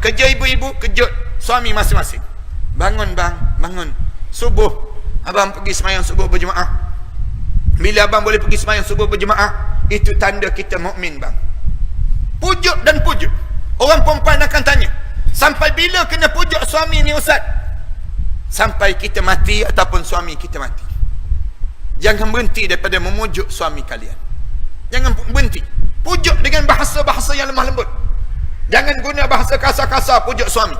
kerja ibu-ibu, kejut suami masing-masing. Bangun bang, bangun. Subuh, abang pergi semayang subuh berjemaah. Bila abang boleh pergi semayang subuh berjemaah, itu tanda kita mukmin bang. Pujuk dan pujuk. Orang perempuan akan tanya, sampai bila kena pujuk suami ni ustaz? Sampai kita mati ataupun suami kita mati. Jangan berhenti daripada memujuk suami kalian. Jangan berhenti. Pujuk dengan bahasa-bahasa yang lemah lembut. Jangan guna bahasa kasar-kasar pujuk suami.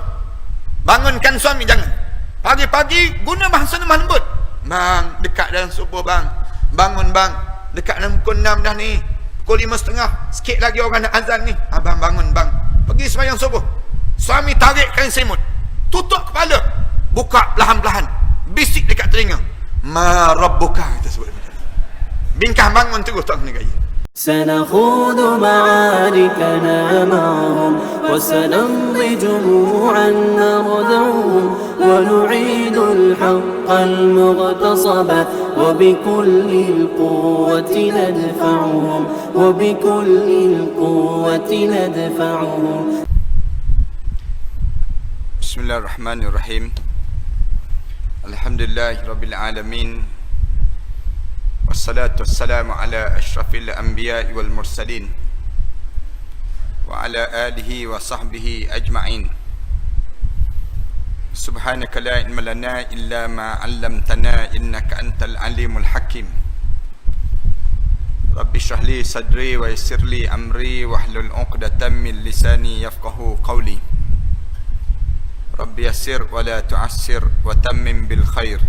Bangunkan suami, jangan. Pagi-pagi guna bahasa lemah lembut. Bang, dekat dalam subuh bang. Bangun bang. Dekat dalam pukul 6 dah ni. Pukul 5.30. Sikit lagi orang nak azan ni. Abang bangun bang. Pergi sembahyang subuh. Suami tarik kain semut. Tutup kepala. Buka perlahan-lahan. Bisik dekat telinga. Ma rabbuka, kita sebut. Bingkah bangun terus tak kena gaya. سنخوض معاركنا معهم وسنمضي جموعا نردعهم ونعيد الحق المغتصب وبكل القوة ندفعهم وبكل القوة ندفعهم. بسم الله الرحمن الرحيم. الحمد لله رب العالمين والصلاة والسلام على أشرف الأنبياء والمرسلين وعلى آله وصحبه أجمعين. سبحانك لا علم لنا إلا ما علمتنا إنك أنت العليم الحكيم. رب اشرح لي صدري ويسر لي أمري واحلل عقدة من لساني يفقهوا قولي. رب يسر ولا تعسر وتمم بالخير.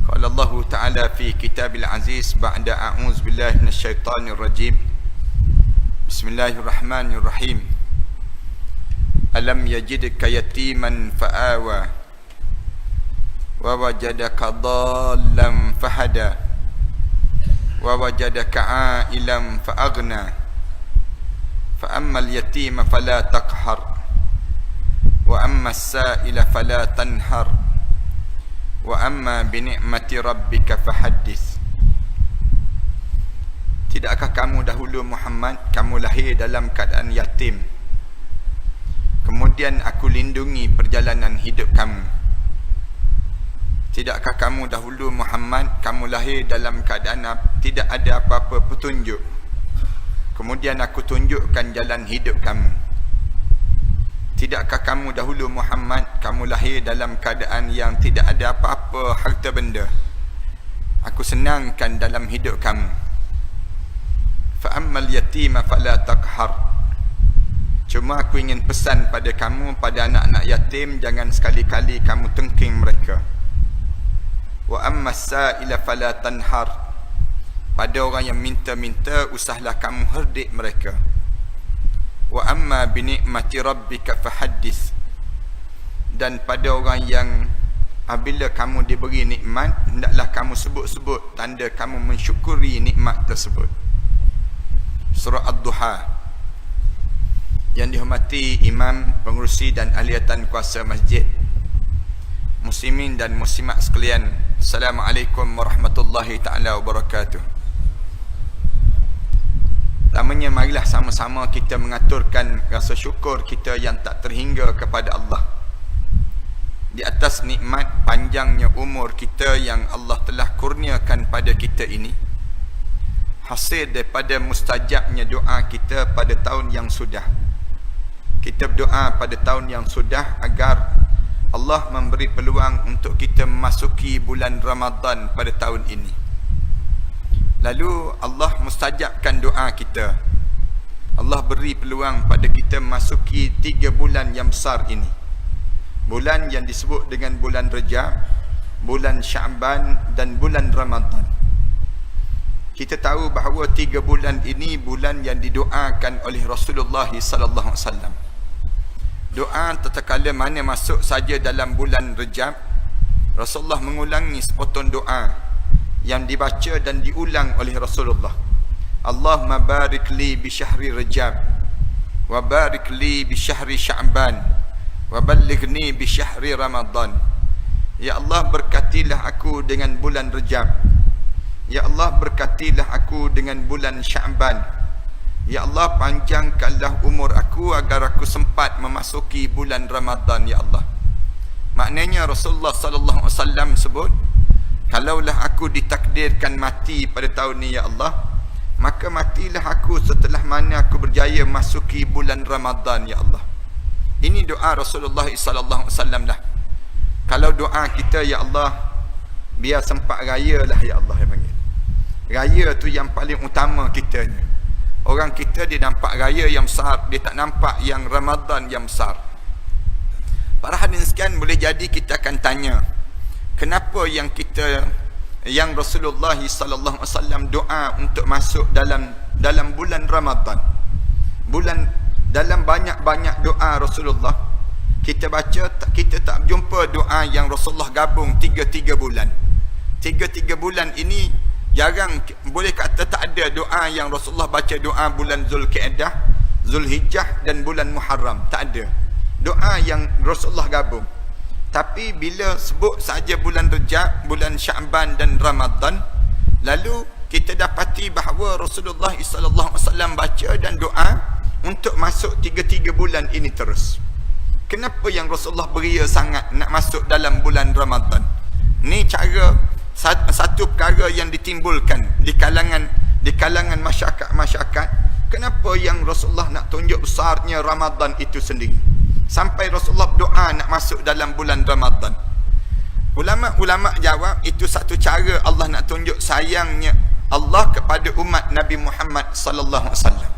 قال الله تعالى في كتاب العزيز بعد أعوذ بالله من الشيطان الرجيم. بسم الله الرحمن الرحيم. ألم يجدك يتيما فآوى ووجدك ضالا فهدى ووجدك عائلا فأغنى فأما اليتيم فلا تقهر وأما السائل فلا تنهر wa amma bi ni'mati rabbika fahaddits. Tidakkah kamu dahulu Muhammad, kamu lahir dalam keadaan yatim, kemudian aku lindungi perjalanan hidup kamu? Tidakkah kamu dahulu Muhammad, kamu lahir dalam keadaan tidak ada apa-apa petunjuk, kemudian aku tunjukkan jalan hidup kamu? Tidakkah kamu dahulu Muhammad, kamu lahir dalam keadaan yang tidak ada apa-apa harta benda, aku senangkan dalam hidup kamu? Fa ammal yatima fala taqhar. Cuma aku ingin pesan pada kamu, pada anak-anak yatim, jangan sekali-kali kamu tengking mereka. Wa ammas sa'ila fala tanhar. Pada orang yang minta-minta, usahlah kamu herdik mereka. Wa amma bi ni'mati rabbika fahaddits. Dan pada orang yang apabila kamu diberi nikmat, hendaklah kamu sebut-sebut tanda kamu mensyukuri nikmat tersebut. Surah Ad-Duha. Yang dihormati imam, pengerusi dan ahliatan kuasa masjid, muslimin dan muslimat sekalian, Assalamualaikum warahmatullahi taala wabarakatuh. Pertamanya, marilah sama-sama kita mengaturkan rasa syukur kita yang tak terhingga kepada Allah di atas nikmat panjangnya umur kita yang Allah telah kurniakan pada kita ini, hasil daripada mustajabnya doa kita pada tahun yang sudah. Kita berdoa pada tahun yang sudah agar Allah memberi peluang untuk kita memasuki bulan Ramadan pada tahun ini. Lalu Allah mustajabkan doa kita. Allah beri peluang pada kita memasuki 3 bulan yang besar ini. Bulan yang disebut dengan bulan Rejab, bulan Sya'ban dan bulan Ramadan. Kita tahu bahawa 3 bulan ini bulan yang didoakan oleh Rasulullah sallallahu alaihi wasallam. Doa tatkala mana masuk saja dalam bulan Rejab, Rasulullah mengulangi sepotong doa yang dibaca dan diulang oleh Rasulullah. Allahumma barik li bi syahri Rajab wa barik li bi syahri Sya'ban wa ballighni bi syahri Ramadan. Ya Allah, berkatilah aku dengan bulan Rajab. Ya Allah, berkatilah aku dengan bulan Sya'ban. Ya Allah, panjangkanlah umur aku agar aku sempat memasuki bulan Ramadan, ya Allah. Maknanya Rasulullah sallallahu alaihi wasallam sebut, kalaulah aku ditakdirkan mati pada tahun ni, ya Allah, maka matilah aku setelah mana aku berjaya masuki bulan Ramadan, ya Allah. Ini doa Rasulullah sallallahu alaihi wasallam dah. Kalau doa kita, ya Allah, biar sempat raya lah, ya Allah, yang panggil. Raya tu yang paling utama kita ni. Orang kita dia nampak raya yang besar, dia tak nampak yang Ramadan yang besar. Para hadirin sekalian, boleh jadi kita akan tanya, kenapa yang Rasulullah sallallahu alaihi wasallam doa untuk masuk dalam bulan Ramadan. Dalam banyak-banyak doa Rasulullah, kita baca, kita tak jumpa doa yang Rasulullah gabung 3 bulan. 3 bulan ini jarang, boleh kata tak ada doa yang Rasulullah baca doa bulan Zulkaidah, Zulhijjah dan bulan Muharram. Tak ada doa yang Rasulullah gabung. Tapi bila sebut saja bulan Rejab, bulan Syaban dan Ramadan, lalu kita dapati bahawa Rasulullah sallallahu alaihi wasallam baca dan doa untuk masuk 3 bulan ini terus. Kenapa yang Rasulullah beria sangat nak masuk dalam bulan Ramadan? Ni cara satu perkara yang ditimbulkan di kalangan masyarakat. Kenapa yang Rasulullah nak tunjuk besarnya Ramadan itu sendiri, sampai Rasulullah doa nak masuk dalam bulan Ramadan? Ulama' jawab, itu satu cara Allah nak tunjuk sayangnya Allah kepada umat Nabi Muhammad sallallahu alaihi wasallam.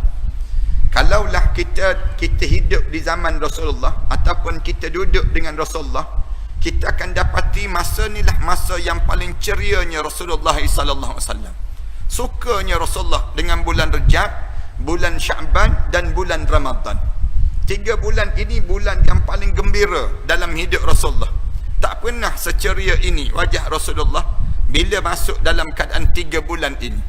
Kalaulah kita hidup di zaman Rasulullah ataupun kita duduk dengan Rasulullah, kita akan dapati masa inilah masa yang paling cerianya Rasulullah sallallahu alaihi wasallam. Sukanya Rasulullah dengan bulan Rejab, bulan Syaban dan bulan Ramadan. 3 bulan ini bulan yang paling gembira dalam hidup Rasulullah. Tak pernah seceria ini wajah Rasulullah bila masuk dalam keadaan 3 bulan ini.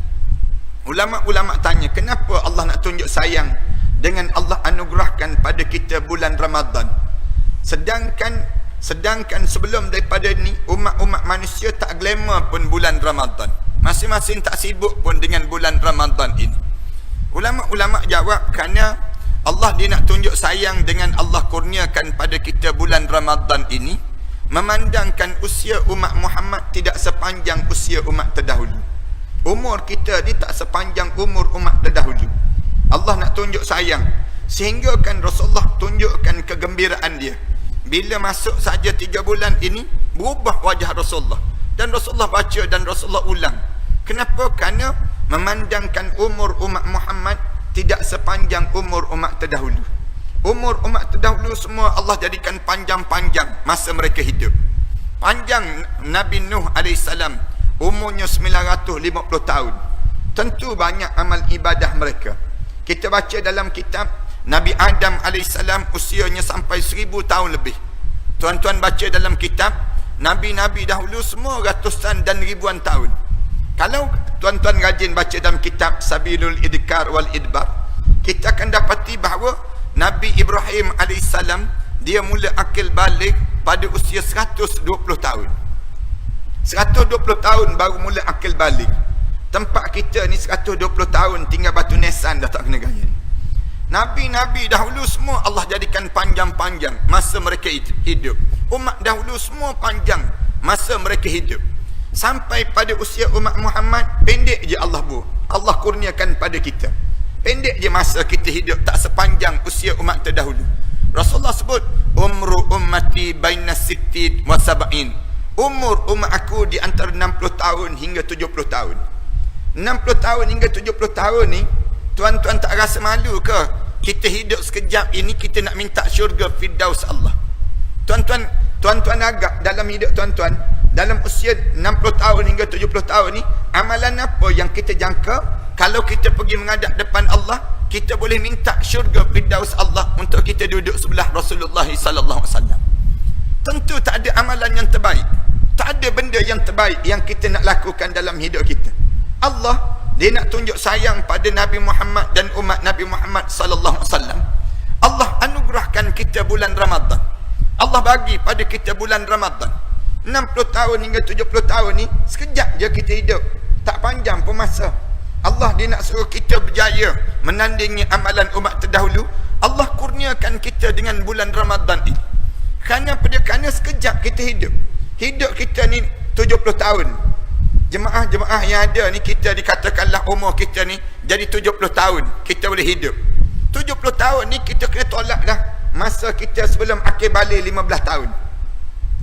Ulama' tanya, kenapa Allah nak tunjuk sayang dengan Allah anugerahkan pada kita bulan Ramadan? Sedangkan sebelum daripada ni, umat manusia tak glamour pun bulan Ramadan. Masing-masing tak sibuk pun dengan bulan Ramadan ini. Ulama' jawab, kerana Allah dia nak tunjuk sayang dengan Allah kurniakan pada kita bulan Ramadan ini, memandangkan usia umat Muhammad tidak sepanjang usia umat terdahulu. Umur kita ni tak sepanjang umur umat terdahulu. Allah nak tunjuk sayang, sehingga kan Rasulullah tunjukkan kegembiraan dia. Bila masuk saja 3 bulan ini, berubah wajah Rasulullah. Dan Rasulullah baca dan Rasulullah ulang. Kenapa? Kerana memandangkan umur umat Muhammad tidak sepanjang umur umat terdahulu. Umur umat terdahulu semua Allah jadikan panjang-panjang masa mereka hidup. Panjang Nabi Nuh AS, umurnya 950 tahun. Tentu banyak amal ibadah mereka. Kita baca dalam kitab, Nabi Adam AS usianya sampai 1000 tahun lebih. Tuan-tuan baca dalam kitab, Nabi-Nabi dahulu semua ratusan dan ribuan tahun. Kalau tuan-tuan rajin baca dalam kitab Sabilul Idkar wal Idbar, kita akan dapati bahawa Nabi Ibrahim AS, dia mula akil balik pada usia 120 tahun. 120 tahun baru mula akil balik. Tempat kita ni 120 tahun tinggal batu nisan dah tak kena gaya. Nabi-Nabi dahulu semua Allah jadikan panjang-panjang masa mereka hidup. Umat dahulu semua panjang masa mereka hidup. Sampai pada usia umat Muhammad, pendek je Allah kurniakan pada kita. Pendek je masa kita hidup, tak sepanjang usia umat terdahulu. Rasulullah sebut, umru ummati baina sittid wa sab'in. Umur umat aku di antara 60 tahun hingga 70 tahun. 60 tahun hingga 70 tahun ni, tuan-tuan tak rasa malu ke? Kita hidup sekejap ini, kita nak minta syurga Firdaus Allah. Tuan-tuan agak dalam hidup tuan-tuan, dalam usia 60 tahun hingga 70 tahun ni, amalan apa yang kita jangka? Kalau kita pergi menghadap depan Allah, kita boleh minta syurga Firdaus Allah untuk kita duduk sebelah Rasulullah sallallahu alaihi wasallam. Tentu tak ada amalan yang terbaik. Tak ada benda yang terbaik yang kita nak lakukan dalam hidup kita. Allah, dia nak tunjuk sayang pada Nabi Muhammad dan umat Nabi Muhammad sallallahu alaihi wasallam. Allah anugerahkan kita bulan Ramadan. Allah bagi pada kita bulan Ramadan. 60 tahun hingga 70 tahun ni sekejap je kita hidup. Tak panjang pun masa. Allah dia nak suruh kita berjaya menandingi amalan umat terdahulu. Allah kurniakan kita dengan bulan Ramadan ini. Kerana sekejap kita hidup. Hidup kita ni 70 tahun. Jemaah-jemaah yang ada ni, kita dikatakanlah umur kita ni jadi 70 tahun kita boleh hidup. 70 tahun ni kita kena tolak dah masa kita sebelum akhir balik 15 tahun.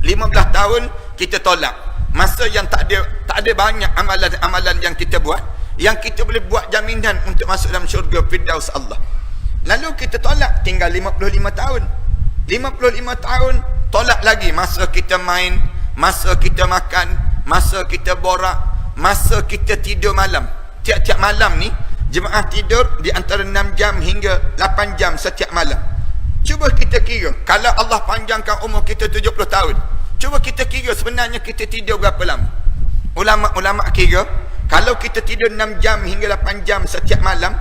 15 tahun kita tolak. Masa yang tak ada banyak amalan-amalan yang kita buat, yang kita boleh buat jaminan untuk masuk dalam syurga Firdaus Allah. Lalu kita tolak tinggal 55 tahun. 55 tahun tolak lagi masa kita main, masa kita makan, masa kita borak, masa kita tidur malam. Tiap-tiap malam ni jemaah tidur di antara 6 jam hingga 8 jam setiap malam. Cuba kita kira, kalau Allah panjangkan umur kita 70 tahun, cuba kita kira sebenarnya kita tidur berapa lama. Ulama' kira, kalau kita tidur 6 jam hingga 8 jam setiap malam,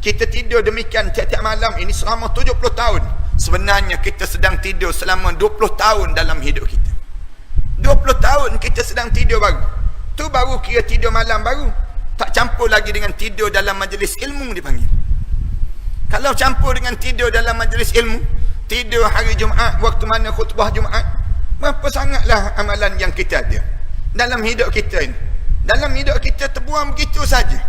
kita tidur demikian tiap-tiap malam ini selama 70 tahun. Sebenarnya kita sedang tidur selama 20 tahun dalam hidup kita. 20 tahun kita sedang tidur baru. Tu baru kira tidur malam baru. Tak campur lagi dengan tidur dalam majlis ilmu dipanggil. Kalau campur dengan tidur dalam majlis ilmu, tidur hari Jumaat, waktu mana khutbah Jumaat, berapa sangatlah amalan yang kita ada dalam hidup kita ini. Dalam hidup kita terbuang begitu saja.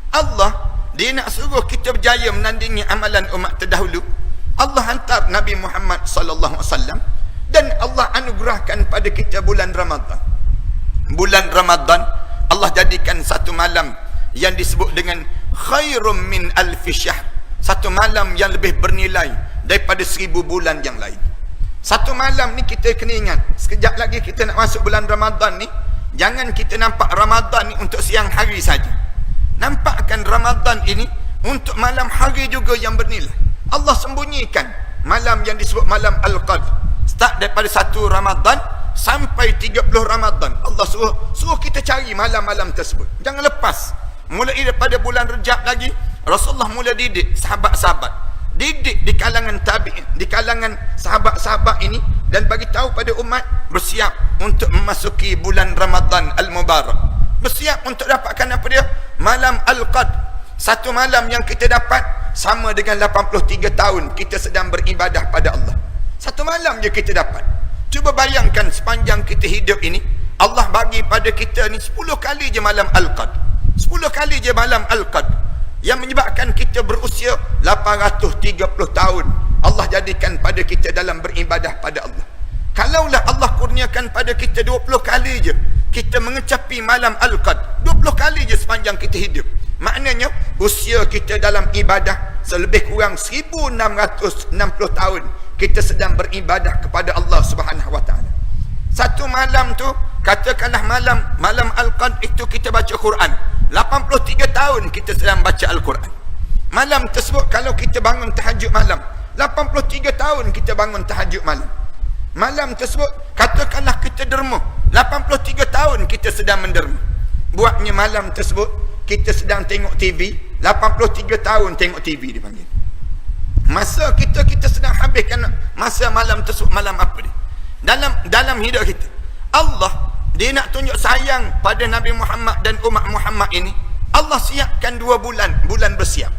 Allah, dia nak suruh kita berjaya menandingi amalan umat terdahulu. Allah hantar Nabi Muhammad sallallahu alaihi wasallam, dan Allah anugerahkan pada kita bulan Ramadan. Bulan Ramadan Allah jadikan satu malam yang disebut dengan khairum min alfi syahr. Satu malam yang lebih bernilai daripada 1000 bulan yang lain. Satu malam ni kita kena ingat, sekejap lagi kita nak masuk bulan Ramadan ni. Jangan kita nampak Ramadan ni untuk siang hari saja. Nampakkan Ramadan ini untuk malam hari juga yang bernilai. Allah sembunyikan malam yang disebut malam Al-Qadr. Start daripada 1 Ramadan sampai 30 Ramadan. Allah suruh kita cari malam-malam tersebut. Jangan lepas. Mulai daripada bulan Rejab lagi, Rasulullah mula didik sahabat-sahabat. Didik di kalangan tabi'in, di kalangan sahabat-sahabat ini, dan bagi tahu pada umat, bersiap untuk memasuki bulan Ramadan Al-Mubarak. Bersiap untuk dapatkan apa dia? Malam Al-Qadr. Satu malam yang kita dapat sama dengan 83 tahun kita sedang beribadah pada Allah. Satu malam je kita dapat. Cuba bayangkan sepanjang kita hidup ini, Allah bagi pada kita ni 10 kali je malam Al-Qadr. 10 kali je malam Al-Qadr, yang menyebabkan kita berusia 830 tahun. Allah jadikan pada kita dalam beribadah pada Allah. Kalaulah Allah kurniakan pada kita 20 kali je kita mengecapi malam Al-Qadr, 20 kali je sepanjang kita hidup, maknanya usia kita dalam ibadah selebih kurang 1660 tahun kita sedang beribadah kepada Allah Subhanahu wa taala. Satu malam tu, katakanlah malam Al-Qadr itu kita baca Quran. 83 tahun kita sedang baca Al-Quran. Malam tersebut kalau kita bangun tahajud malam, 83 tahun kita bangun tahajud malam. Malam tersebut katakanlah kita derma, 83 tahun kita sedang menderma. Buatnya malam tersebut kita sedang tengok TV, 83 tahun tengok TV dipanggil. Masa kita sedang habiskan masa malam tersebut, malam apa dia? Dalam hidup kita. Allah, dia nak tunjuk sayang pada Nabi Muhammad dan umat Muhammad ini. Allah siapkan 2 bulan bersiap.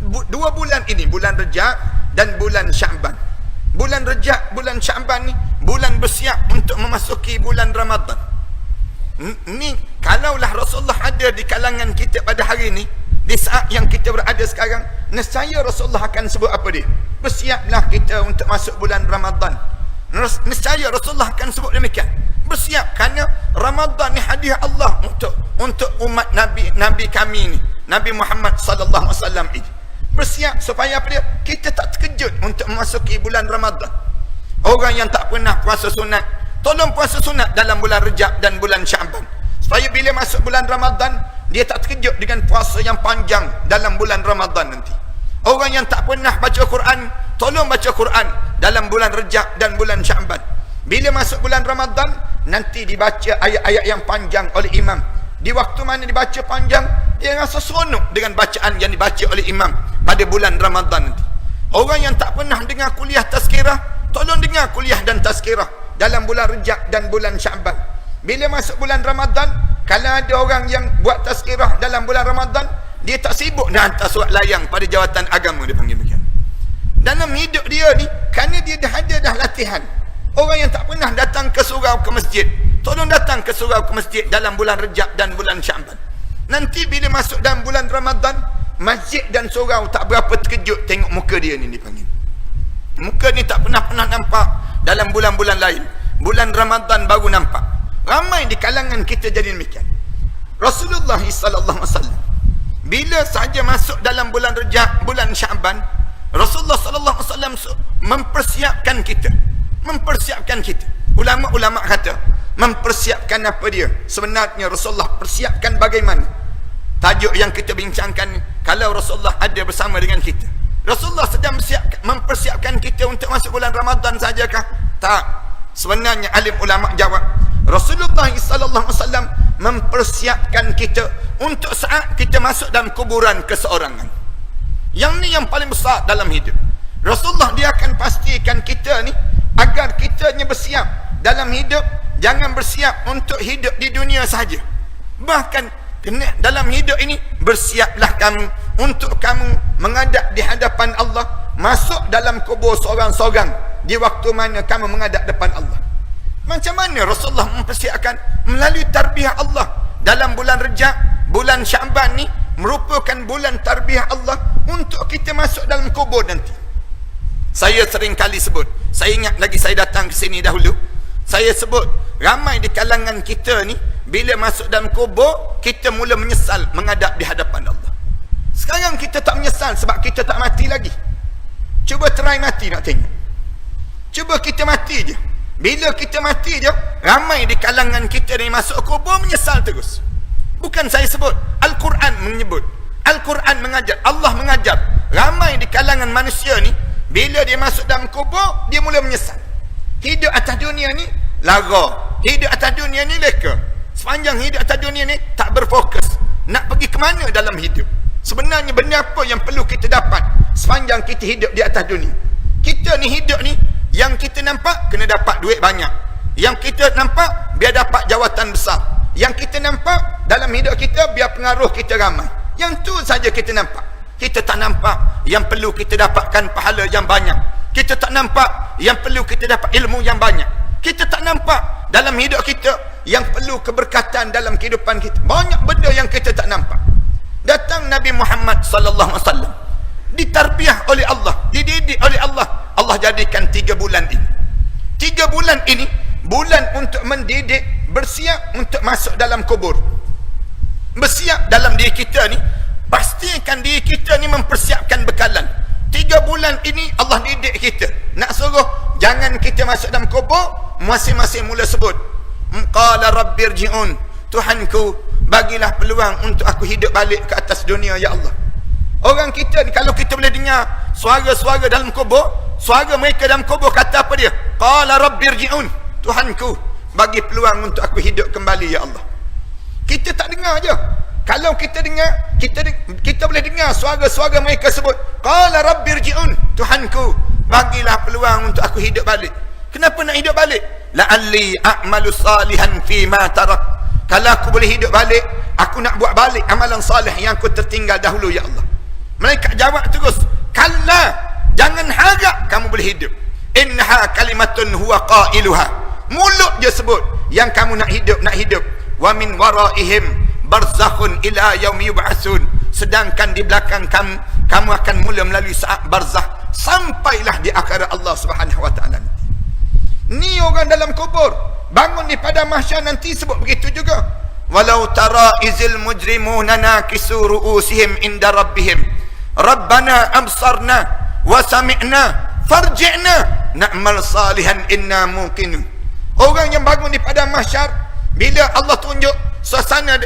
2 bulan ini, bulan Rejab dan bulan Sya'ban. Bulan Rejab, bulan Sya'ban ni bulan bersiap untuk memasuki bulan Ramadan. Ni kalaulah Rasulullah ada di kalangan kita pada hari ni, di saat yang kita berada sekarang, nescaya Rasulullah akan sebut apa dia? Bersiaplah kita untuk masuk bulan Ramadan. Nescaya Rasulullah akan sebut demikian. Bersiap, kerana Ramadan ni hadiah Allah untuk umat Nabi kami ni, Nabi Muhammad sallallahu alaihi wasallam ini. Bersiap supaya apa dia? Kita tak terkejut untuk memasuki bulan Ramadan. Orang yang tak pernah puasa sunat, tolong puasa sunat dalam bulan Rejab dan bulan Sya'ban, supaya bila masuk bulan Ramadan dia tak terkejut dengan puasa yang panjang dalam bulan Ramadan nanti. Orang yang tak pernah baca Quran, tolong baca Quran dalam bulan Rejab dan bulan Sya'ban. Bila masuk bulan Ramadan, nanti dibaca ayat-ayat yang panjang oleh imam. Di waktu mana dibaca panjang, dia rasa seronok dengan bacaan yang dibaca oleh imam pada bulan Ramadan nanti. Orang yang tak pernah dengar kuliah tazkirah, tolong dengar kuliah dan tazkirah dalam bulan Rejab dan bulan Sya'ban. Bila masuk bulan Ramadan, kalau ada orang yang buat tazkirah dalam bulan Ramadan, dia tak sibuk nak hantar surat layang pada jawatan agama, dia panggil begitu. Dalam hidup dia ni, kerana dia dah ada dah latihan. Orang yang tak pernah datang ke surau ke masjid, tolong datang ke surau ke masjid dalam bulan Rejab dan bulan Syaban. Nanti bila masuk dalam bulan Ramadan, masjid dan surau tak berapa terkejut tengok muka dia ni, dipanggil. Muka ni tak pernah nampak dalam bulan-bulan lain. Bulan Ramadan baru nampak. Ramai di kalangan kita jadi demikian. Rasulullah sallallahu alaihi wasallam bila saja masuk dalam bulan Rejab, bulan Syaban, Rasulullah sallallahu alaihi wasallam mempersiapkan kita. Ulama-ulama kata mempersiapkan apa dia? Sebenarnya Rasulullah persiapkan bagaimana? Tajuk yang kita bincangkan, kalau Rasulullah ada bersama dengan kita, Rasulullah sedang mempersiapkan kita untuk masuk bulan Ramadan sajakah? Tak. Sebenarnya alim ulama jawab, Rasulullah sallallahu alaihi wasallam mempersiapkan kita untuk saat kita masuk dalam kuburan keseorangan. Yang ni yang paling besar dalam hidup. Rasulullah dia akan pastikan kita ni agar kita ni bersiap dalam hidup, jangan bersiap untuk hidup di dunia saja. Bahkan dalam hidup ini bersiaplah kamu untuk kamu menghadap di hadapan Allah, masuk dalam kubur seorang-seorang di waktu mana kamu menghadap depan Allah. Macam mana Rasulullah mempersiapkan? Melalui tarbiyah Allah. Dalam bulan Rejab, bulan Syaban ni merupakan bulan tarbiyah Allah untuk kita masuk dalam kubur nanti. Saya sering kali sebut, saya ingat lagi saya datang ke sini dahulu, saya sebut ramai di kalangan kita ni bila masuk dalam kubur kita mula menyesal menghadap di hadapan Allah. Sekarang kita tak menyesal sebab kita tak mati lagi. Cuba try mati nak tengok. Cuba kita mati je. Bila kita mati je, ramai di kalangan kita ni masuk kubur menyesal terus. Bukan saya sebut, Al-Quran menyebut, Al-Quran mengajar, Allah mengajar. Ramai di kalangan manusia ni bila dia masuk dalam kubur, dia mula menyesal. Hidup atas dunia ni lara, hidup atas dunia ni leka. Sepanjang hidup atas dunia ni tak berfokus nak pergi ke mana dalam hidup. Sebenarnya benda apa yang perlu kita dapat sepanjang kita hidup di atas dunia? Kita ni hidup ni, yang kita nampak kena dapat duit banyak, yang kita nampak biar dapat jawatan besar, yang kita nampak dalam hidup kita biar pengaruh kita ramai. Yang tu saja kita nampak. Kita tak nampak yang perlu kita dapatkan pahala yang banyak. Kita tak nampak yang perlu kita dapat ilmu yang banyak. Kita tak nampak dalam hidup kita yang perlu keberkatan dalam kehidupan kita. Banyak benda yang kita tak nampak. Datang Nabi Muhammad sallallahu alaihi wasallam, ditarbiah oleh Allah, dididik oleh Allah. Allah jadikan 3 bulan ini. 3 bulan ini bulan untuk mendidik, bersiap untuk masuk dalam kubur. Bersiap dalam diri kita ni, pastikan diri kita ni mempersiapkan bekalan. 3 bulan ini Allah didik kita. Nak suruh jangan kita masuk dalam kubur, masing-masing mula sebut, qala rabbirji'un, Tuhanku bagilah peluang untuk aku hidup balik ke atas dunia ya Allah. Orang kita ni kalau kita boleh dengar suara-suara dalam kubur, suara mereka dalam kubur kata apa dia? Qala rabbirji'un, Tuhanku bagi peluang untuk aku hidup kembali ya Allah. Kita tak dengar je. Kalau kita dengar, kita boleh dengar suara-suara mereka sebut, qala rabbirji'un, Tuhanku bagilah peluang untuk aku hidup balik. Kenapa nak hidup balik? La'alli a'malu salihan fi ma tarak. Kalau aku boleh hidup balik, aku nak buat balik amalan salih yang aku tertinggal dahulu ya Allah. Mereka jawab terus, kalla, jangan harap kamu boleh hidup. Innaha kalimatun huwa qailuha. Mulut je sebut yang kamu nak hidup. Wa min waraihim barzakhun ila yaumi yub'atsun. Sedangkan di belakang kamu akan mula melalui saat barzakh sampailah di akhirat Allah Subhanahu wa taala. Ni orang dalam kubur, bangun di padang mahsyar nanti sebut begitu juga. Walau tara izil mujrimuna nakisu ru'usihim inda rabbihim, Rabbana absarna wa sami'na farji'na na'mal salihan inna muqinun. Orang yang bangun di padang mahsyar, bila Allah tunjuk suasana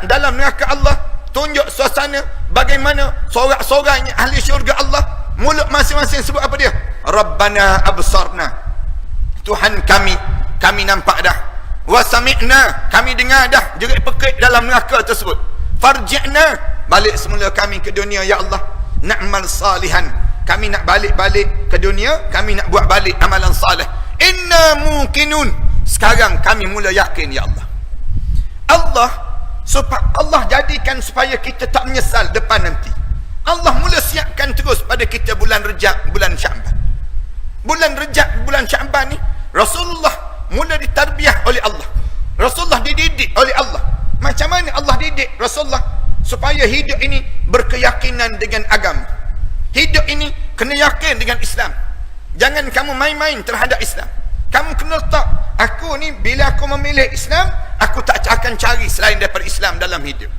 dalam neraka Allah, tunjuk suasana bagaimana sorak-soraknya ahli syurga Allah, mulut masing-masing sebut apa dia? Rabbana absarna, Tuhan kami nampak dah. Wa sami'na, kami dengar dah jerit pekik dalam neraka tersebut. Farji'na, balik semula kami ke dunia ya Allah. Na'mal salihan, kami nak balik ke dunia, kami nak buat balik amalan salih. Inna muqinun, sekarang kami mula yakin ya Allah. Allah supaya Allah jadikan supaya kita tak menyesal depan nanti. Allah mula siapkan terus pada kita bulan Rejab, bulan Sya'ban. Bulan Rejab, bulan Sya'ban ni Rasulullah mula ditarbiyah oleh Allah. Rasulullah dididik oleh Allah. Macam mana Allah didik Rasulullah? Supaya hidup ini berkeyakinan dengan agama. Hidup ini kena yakin dengan Islam. Jangan kamu main-main terhadap Islam. Kamu kena letak, aku ni bila aku memilih Islam, aku tak akan cari selain daripada Islam dalam hidup.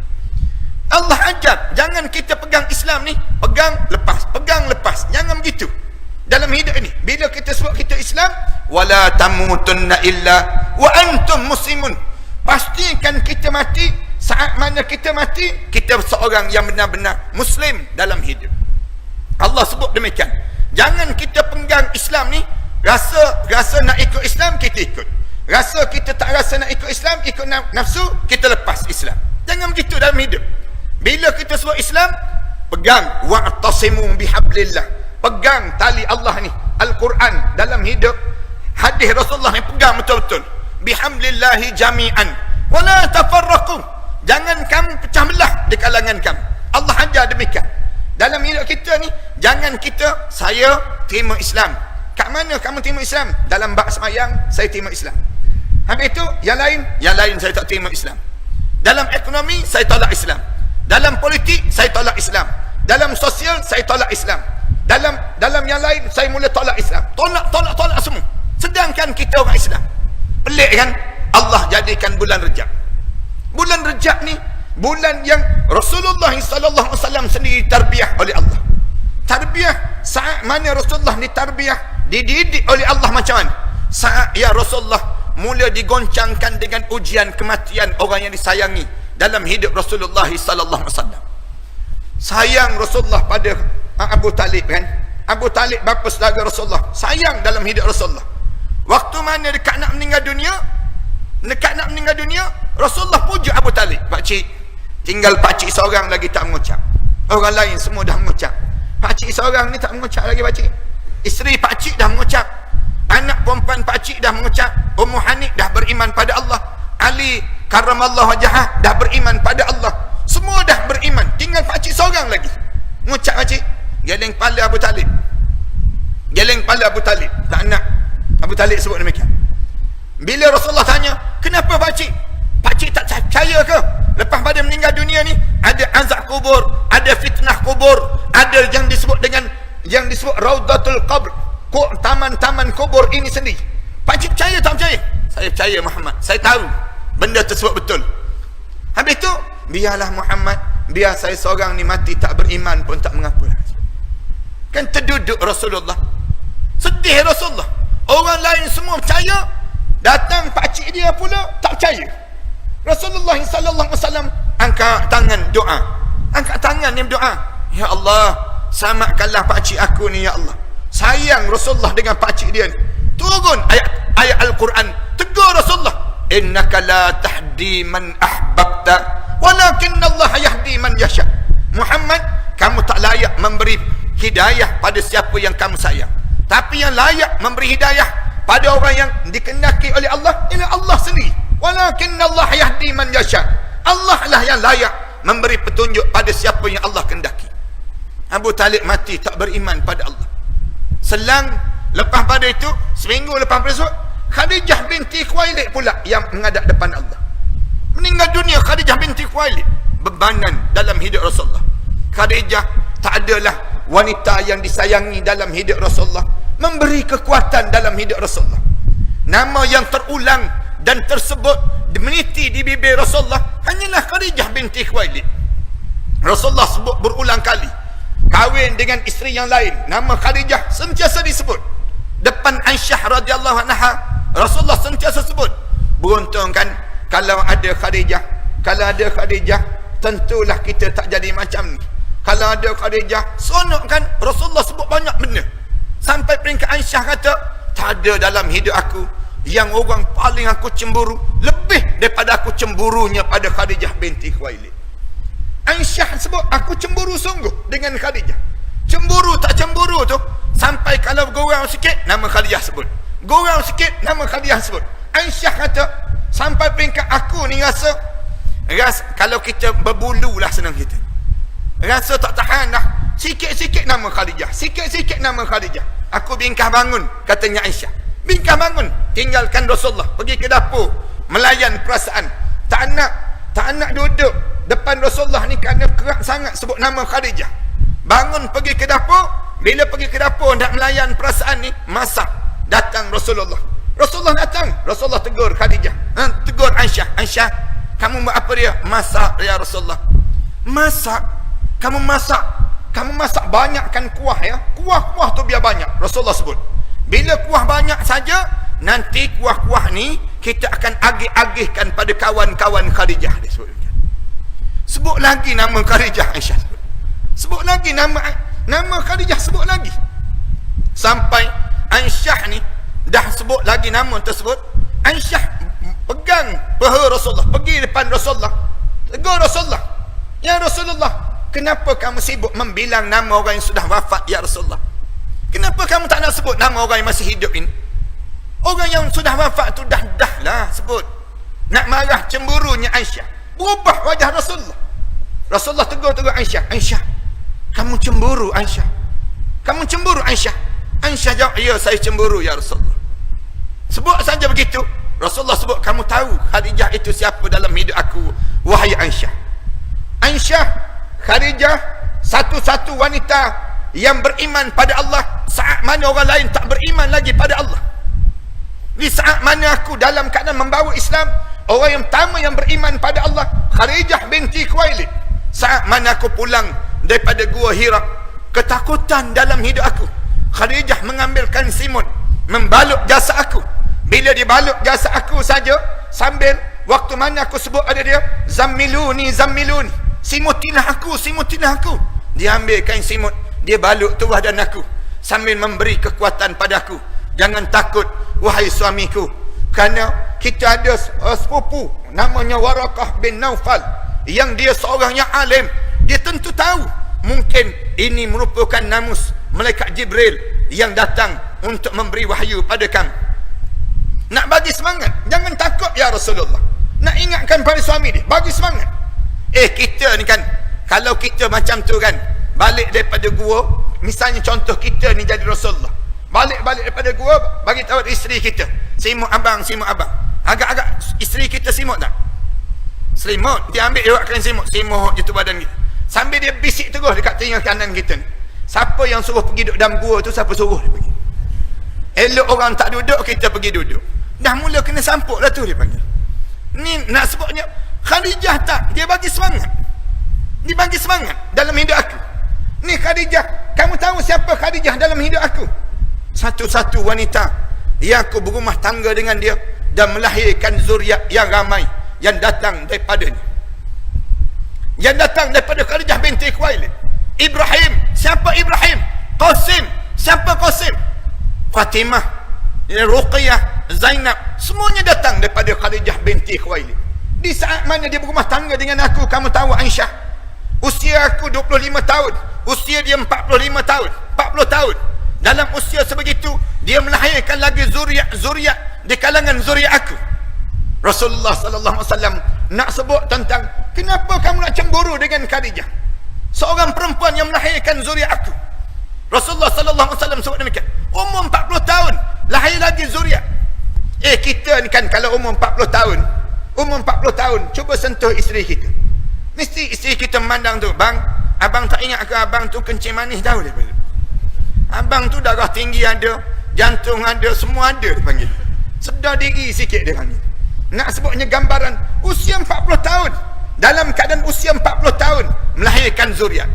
Allah ajar, jangan kita pegang Islam ni, pegang lepas, pegang lepas. Jangan begitu. Dalam hidup ini, bila kita sebut kita Islam, wala tamutunna illa wa antum muslimun. Pastikan kita mati, saat mana kita mati, kita seorang yang benar-benar Muslim dalam hidup. Allah sebut demikian. Jangan kita pegang Islam ni, rasa nak ikut Islam, kita ikut. Rasa kita tak rasa nak ikut Islam, ikut nafsu, kita lepas Islam. Jangan begitu dalam hidup. Bila kita sebut Islam, pegang wa'tasimu bihablillah. Pegang tali Allah ni, Al-Quran dalam hidup. Hadis Rasulullah ni pegang betul-betul. Bihamdillahi jami'an wala tafarraqu. Jangan kamu pecah belah di kalangan kamu. Allah ajar demikian. Dalam hidup kita ni, jangan kita, saya terima Islam. Kat mana kamu terima Islam? Dalam bab sembahyang, saya terima Islam. Habis itu, yang lain saya tak terima Islam. Dalam ekonomi, saya tolak Islam. Dalam politik, saya tolak Islam. Dalam sosial, saya tolak Islam. Dalam yang lain, saya mula tolak Islam. Tolak semua. Sedangkan kita orang Islam. Pelik kan? Allah jadikan bulan Rejab. Bulan Rejab ni bulan yang Rasulullah SAW sendiri tarbiyah oleh Allah. Tarbiyah saat mana Rasulullah ditarbiyah, dididik oleh Allah macam mana? Saat ya Rasulullah mula digoncangkan dengan ujian kematian orang yang disayangi dalam hidup Rasulullah SAW. Sayang Rasulullah pada Abu Talib kan? Abu Talib bapa saudara Rasulullah, sayang dalam hidup Rasulullah. Waktu mana dekat nak meninggal dunia, Rasulullah pujuk Abu Talib. Pakcik, tinggal pakcik seorang lagi tak mengucap. Orang lain semua dah mengucap. Pakcik seorang ni tak mengucap lagi pakcik. Isteri pakcik dah mengucap. Anak perempuan pakcik dah mengucap. Ummu Hanif dah beriman pada Allah. Ali karramallahu wajhah dah beriman pada Allah. Semua dah beriman. Tinggal pakcik seorang lagi mengucap pakcik. Geleng kepala Abu Talib. Geleng kepala Abu Talib. Tak nak. Abu Talib sebut demikian. Bila Rasulullah tanya, kenapa pakcik? Pakcik tak percaya ke? Lepas pada meninggal dunia ni, ada azab kubur, ada fitnah kubur, ada yang disebut dengan, yang disebut Raudatul Qabr, taman-taman kubur ini sendiri. Pakcik percaya tak percaya? Saya percaya Muhammad. Saya tahu benda tersebut betul. Habis tu, biarlah Muhammad, biar saya seorang ni mati tak beriman pun tak mengapa. Kan terduduk Rasulullah. Sedih Rasulullah. Orang lain semua percaya, datang pakcik dia pula tak percaya. Rasulullah SAW angkat tangan doa. Angkat tangan dia berdoa. Ya Allah, selamatkanlah pakcik aku ni ya Allah. Sayang Rasulullah dengan pakcik dia ni. Turun ayat Al-Quran, tegur Rasulullah. Innaka la tahdi man ahbabta walakinnallaha yahdi man yasha. Muhammad, kamu tak layak memberi hidayah pada siapa yang kamu sayang. Tapi yang layak memberi hidayah pada orang yang dikehendaki oleh Allah ialah Allah sendiri. Walakinnallaha yahdi man yasha. Allah lah yang layak memberi petunjuk pada siapa yang Allah kehendaki. Abu Talib mati tak beriman pada Allah. Selang lepas pada itu, seminggu lepas itu, Khadijah binti Khuwailid pula yang menghadap depan Allah. Meninggal dunia Khadijah binti Khuwailid, bebanan dalam hidup Rasulullah. Khadijah tak adalah wanita yang disayangi dalam hidup Rasulullah, memberi kekuatan dalam hidup Rasulullah. Nama yang terulang dan tersebut meniti di bibir Rasulullah hanyalah Khadijah binti Khuwailid. Rasulullah sebut berulang kali, kahwin dengan isteri yang lain, nama Khadijah sentiasa disebut. Depan Aisyah radhiyallahu anha, Rasulullah sentiasa sebut. Beruntung kan kalau ada Khadijah. Kalau ada Khadijah, tentulah kita tak jadi macam ni. Kalau ada Khadijah, sonok kan Rasulullah sebut banyak benda. Sampai peringkat Aisyah kata, tak ada dalam hidup aku yang orang paling aku cemburu lebih daripada aku cemburunya pada Khadijah binti Khuwailid. Aisyah sebut, aku cemburu sungguh dengan Khadijah. Cemburu tak cemburu tu, sampai kalau gorang sikit, nama Khadijah sebut. Gorang sikit, nama Khadijah sebut. Aisyah kata, sampai peringkat aku ni rasa Kalau kita berbulu lah senang kita. Rasa tak tahan dah. Sikit-sikit nama Khadijah. Sikit-sikit nama Khadijah. Aku bingkah bangun, katanya Aisyah. Bingkah bangun, tinggalkan Rasulullah. Pergi ke dapur, melayan perasaan. Tak nak duduk depan Rasulullah ni kerana kerak sangat sebut nama Khadijah. Bangun pergi ke dapur. Bila pergi ke dapur nak melayan perasaan ni, masak. Datang Rasulullah. Rasulullah datang. Rasulullah tegur Khadijah. Tegur Aisyah. Aisyah, kamu buat apa dia? Masak ya Rasulullah. Masak? Kamu masak banyakkan kuah ya. Kuah-kuah tu biar banyak. Rasulullah sebut. Bila kuah banyak saja, nanti kuah-kuah ni kita akan agih-agihkan pada kawan-kawan Khadijah. Dia sebut lagi nama Khadijah. Aisyah sebut lagi nama Khadijah, sebut lagi. Sampai Aisyah ni dah sebut lagi nama tersebut. Aisyah pegang paha Rasulullah, pergi depan Rasulullah, tegur Rasulullah. Ya Rasulullah, kenapa kamu sibuk membilang nama orang yang sudah wafat ya Rasulullah? Kenapa kamu tak nak sebut nama orang yang masih hidup ini? Orang yang sudah wafat tu dah lah sebut. Nak marah cemburunya Aisyah. Berubah wajah Rasulullah. Rasulullah tegur Aisyah. Aisyah, kamu cemburu Aisyah? Kamu cemburu Aisyah? Aisyah jawab, ya saya cemburu ya Rasulullah. Sebut saja begitu. Rasulullah sebut, kamu tahu Khadijah itu siapa dalam hidup aku, wahai Aisyah? Aisyah, Khadijah satu-satu wanita yang beriman pada Allah saat mana orang lain tak beriman lagi pada Allah. Di saat mana aku dalam keadaan membawa Islam, orang yang pertama yang beriman pada Allah Khadijah binti Khuwailid. Saat mana aku pulang daripada gua Hira, ketakutan dalam hidup aku, Khadijah mengambilkan simut, membalut jasad aku. Bila dibalut jasad aku saja, sambil waktu mana aku sebut ada dia, zammiluni, simutilah aku. Dia ambil kain simut, dia balut tubuh dan aku, sambil memberi kekuatan padaku. Jangan takut wahai suamiku, kerana kita ada sepupu namanya Warakah bin Naufal, yang dia seorang yang alim. Dia tentu tahu mungkin ini merupakan namus malaikat Jibril yang datang untuk memberi wahyu pada kamu. Nak bagi semangat, jangan takut ya Rasulullah. Nak ingatkan pada suami dia, bagi semangat. Kita ni kan, kalau kita macam tu kan, balik daripada gua, misalnya contoh kita ni jadi Rasulullah, balik daripada gua, bagi tahu isteri kita, simut abang. Agak-agak isteri kita simut tak? Selimut, dia ambil dia buatkan simut je tu badan kita, sambil dia bisik terus dekat telinga kanan kita ni. Siapa yang suruh pergi duduk dalam gua tu? Siapa suruh dia pergi? Elok orang tak duduk, kita pergi duduk. Dah mula kena sampuk dah tu, dia panggil. Ni nak sebutnya Khadijah tak, dia bagi semangat. Dia bagi semangat dalam hidup aku. Ni Khadijah, kamu tahu siapa Khadijah dalam hidup aku? Satu-satu wanita yang aku berumah tangga dengan dia dan melahirkan zuriat yang ramai yang datang daripadanya. Yang datang daripada Khadijah binti Khuwailid. Ibrahim, siapa Ibrahim? Qasim, siapa Qasim? Fatimah, Ruqayyah, Zainab, semuanya datang daripada Khadijah binti Khuwailid. Di saat mana dia berumah tangga dengan aku, kamu tahu Aisyah, usia aku 25 tahun, usia dia 45 tahun, 40 tahun. Dalam usia sebegitu, dia melahirkan lagi zuriat di kalangan zuriat aku. Rasulullah sallallahu alaihi wasallam nak sebut tentang kenapa kamu nak cemburu dengan Khadijah, seorang perempuan yang melahirkan zuriat aku. Rasulullah sallallahu alaihi wasallam sebut demikian. Umur 40 tahun lahir lagi zuriat. Kita ni kan kalau umur 40 tahun cuba sentuh isteri kita. Mesti isteri kita memandang tu, bang, abang tak ingat ke abang tu kencing manis tahu dia panggil. Abang tu darah tinggi ada, jantung ada, semua ada dia panggil. Sedar diri sikit dia panggil. Nak sebutnya gambaran usia 40 tahun, dalam keadaan usia 40 tahun melahirkan zuriat.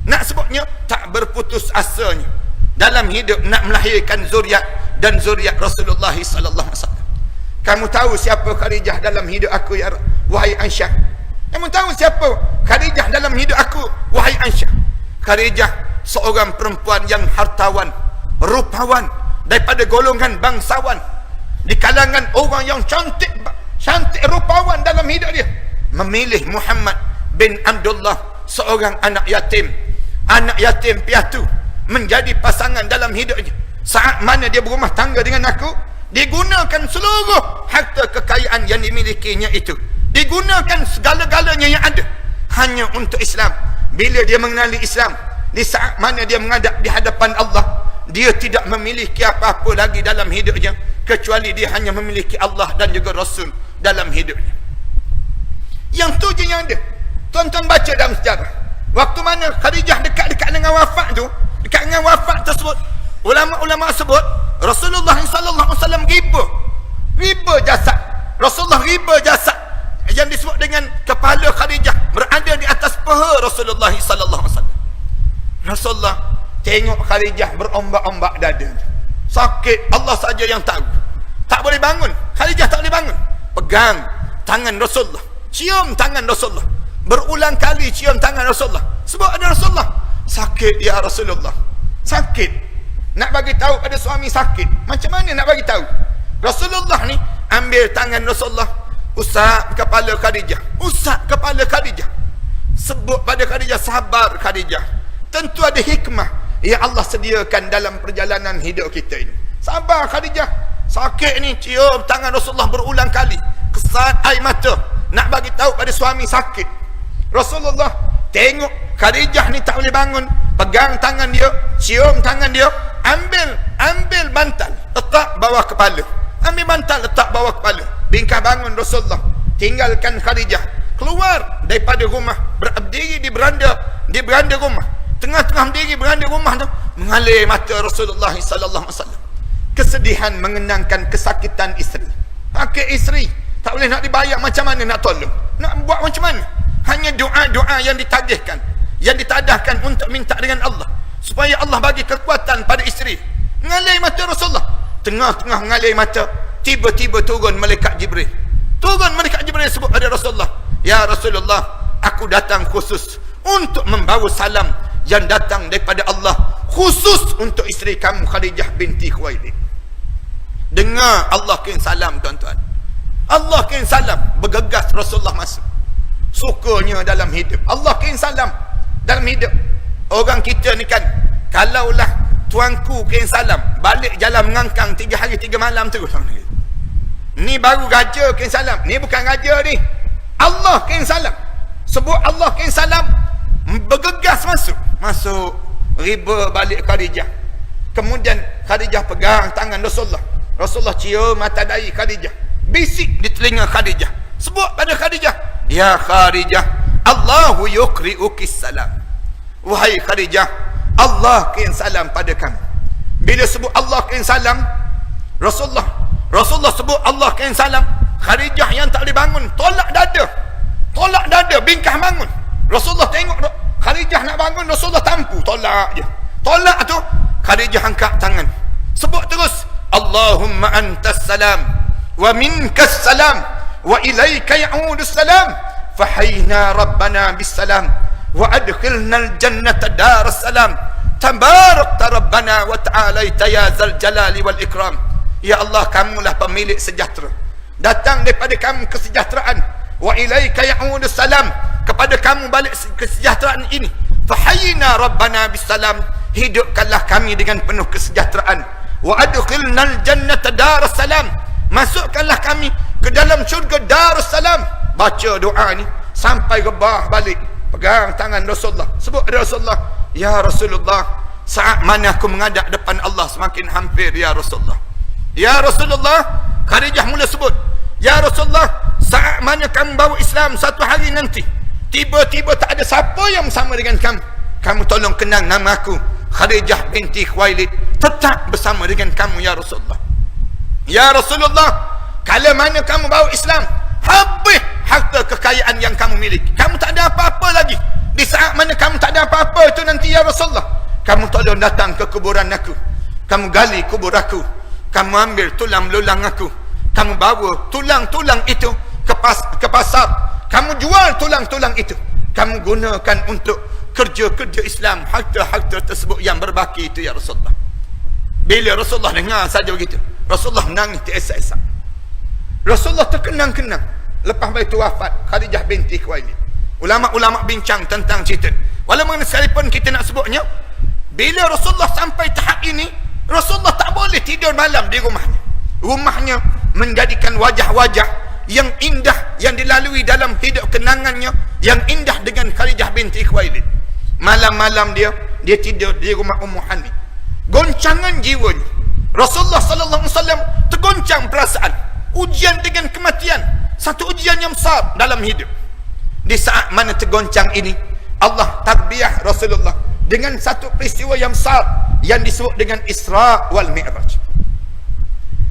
Nak sebutnya tak berputus asanya dalam hidup nak melahirkan zuriat dan zuriat Rasulullah sallallahu alaihi wasallam. Kamu tahu siapa Khadijah dalam hidup aku ya wahai Aisyah? Kamu tahu siapa Khadijah dalam hidup aku wahai Aisyah? Khadijah seorang perempuan yang hartawan, rupawan, daripada golongan bangsawan, di kalangan orang yang cantik rupawan dalam hidup dia, memilih Muhammad bin Abdullah, seorang anak yatim piatu, menjadi pasangan dalam hidupnya. Saat mana dia berumah tangga dengan aku, dia gunakan seluruh harta kekayaan yang dimilikinya itu digunakan segala-galanya yang ada hanya untuk Islam. Bila dia mengenali Islam, di saat mana dia menghadap di hadapan Allah, dia tidak memiliki apa-apa lagi dalam hidupnya kecuali dia hanya memiliki Allah dan juga Rasul dalam hidupnya. Yang tu je yang ada. Tuan-tuan baca dalam sejarah, waktu mana Khadijah dekat-dekat dengan wafat tu, dekat dengan wafat tersebut, ulama-ulama sebut Rasulullah SAW riba jasad. Rasulullah riba jasad yang disebut dengan kepala Khadijah berada di atas paha Rasulullah SAW. Rasulullah tengok Khadijah berombak-ombak dada, sakit, Allah saja yang tahu, tak boleh bangun. Khadijah tak boleh bangun, pegang tangan Rasulullah, cium tangan Rasulullah, berulang kali cium tangan Rasulullah. Sebab ada Rasulullah sakit, ya Rasulullah sakit. Nak bagi tahu pada suami sakit, macam mana nak bagi tahu? Rasulullah ni ambil tangan Rasulullah, usap kepala Khadijah, usap kepala Khadijah, sebut pada Khadijah, sabar Khadijah. Tentu ada hikmah yang Allah sediakan dalam perjalanan hidup kita ini. Sabar Khadijah, sakit ni, cium tangan Rasulullah berulang kali, kesat air mata, nak bagi tahu pada suami sakit. Rasulullah tengok Khadijah ni tak boleh bangun, pegang tangan dia, cium tangan dia, ambil bantal letak bawah kepala, ambil bantal letak bawah kepala, bingkah bangun Rasulullah, tinggalkan Khadijah, keluar daripada rumah, berdiri di beranda rumah. Tengah-tengah berdiri beranda rumah tu, mengalir mata Rasulullah sallallahu alaihi wasallam. Kesedihan mengenangkan kesakitan isteri. Pakai isteri tak boleh nak dibayar, macam mana nak tolong, nak buat macam mana? Hanya doa-doa yang ditagihkan, yang ditadahkan untuk minta dengan Allah supaya Allah bagi kekuatan pada isteri. Mengalir mata Rasulullah, tengah-tengah mengalir mata, tiba-tiba turun malaikat Jibril. Turun malaikat Jibril sebut pada Rasulullah, ya Rasulullah, aku datang khusus untuk membawa salam yang datang daripada Allah khusus untuk isteri kamu Khadijah binti Khuwailid. Dengar Allah kirim salam, tuan-tuan. Allah kirim salam, bergegas Rasulullah masuk. Syukurnya dalam hidup Allah kirim salam dalam hidup. Orang kita ni kan, kalaulah tuanku kirim salam, balik jalan mengangkang 3 hari 3 malam terus. Ni baru raja kirim salam, ni bukan raja ni, Allah kirim salam. Sebut Allah kirim salam, bergegas masuk riba balik Khadijah. Kemudian Khadijah pegang tangan Rasulullah, Rasulullah cium mata dahi Khadijah, bisik di telinga Khadijah, sebut pada Khadijah, ya Khadijah, Allahu yukri'uki salam. Wahai Khadijah, Allah kirim salam pada kamu. Bila sebut Allah kirim salam, Rasulullah sebut Allah kirim salam, Khadijah yang tak boleh bangun, tolak dada, bingkah bangun. Rasulullah tengok Khadijah nak bangun, Rasulullah tampu, tolak je. Tolak tu, Khadijah angkat tangan, sebut terus, Allahumma antas salam wa minkas salam wa ilaika ya'udus salam fahayna rabbana bis salam wa adkhilna al jannata daras salam tabarakta rabbana wa ta'alaita ya zal jalali wal ikram. Ya Allah, kamulah pemilik sejahtera, datang daripada kamu kesejahteraan. Wa ilaika ya'udus salam, kepada kamu balik kesejahteraan ini. Fahayna rabbana bis salam, hidupkanlah kami dengan penuh kesejahteraan. Wa adkhilnal jannata daras salam, masukkanlah kami ke dalam syurga darus salam. Baca doa ni sampai rebah balik, pegang tangan Rasulullah, sebut ada Rasulullah, ya Rasulullah, saat mana aku menghadap depan Allah semakin hampir, ya Rasulullah. Ya Rasulullah, Khadijah mula sebut, ya Rasulullah, saat mana kamu bawa Islam satu hari nanti, tiba-tiba tak ada siapa yang bersama dengan kamu tolong kenang nama aku, Khadijah binti Khuwailid, tetap bersama dengan kamu, ya Rasulullah. Ya Rasulullah, kalau mana kamu bawa Islam, habis harta kekayaan yang kamu miliki, kamu tak ada apa-apa lagi. Di saat mana kamu tak ada apa-apa itu nanti, ya Rasulullah, kamu tolong datang ke kuburan aku, kamu gali kubur aku, kamu ambil tulang belulang aku, kamu bawa tulang-tulang itu ke pasar, kamu jual tulang-tulang itu, kamu gunakan untuk kerja-kerja Islam, harta-harta tersebut yang berbaki itu, ya Rasulullah. Bila Rasulullah dengar saja begitu, Rasulullah menangis teresak-esak. Rasulullah terkenang-kenang. Lepas itu wafat Khadijah binti Khuwailid. Ulama-ulama bincang tentang cerita, walaupun sekalipun kita nak sebutnya, bila Rasulullah sampai tahap ini, Rasulullah tak boleh tidur malam di rumahnya. Rumahnya menjadikan wajah-wajah yang indah yang dilalui dalam hidup kenangannya yang indah dengan Khadijah binti Khuwailid. Malam-malam dia tidur di rumah Ummu Hani. Goncangan jiwanya. Rasulullah sallallahu alaihi wasallam tergoncang perasaan. Ujian dengan kematian, satu ujian yang besar dalam hidup. Di saat mana tergoncang ini, Allah tarbiyah Rasulullah dengan satu peristiwa yang besar yang disebut dengan Isra wal Mi'raj.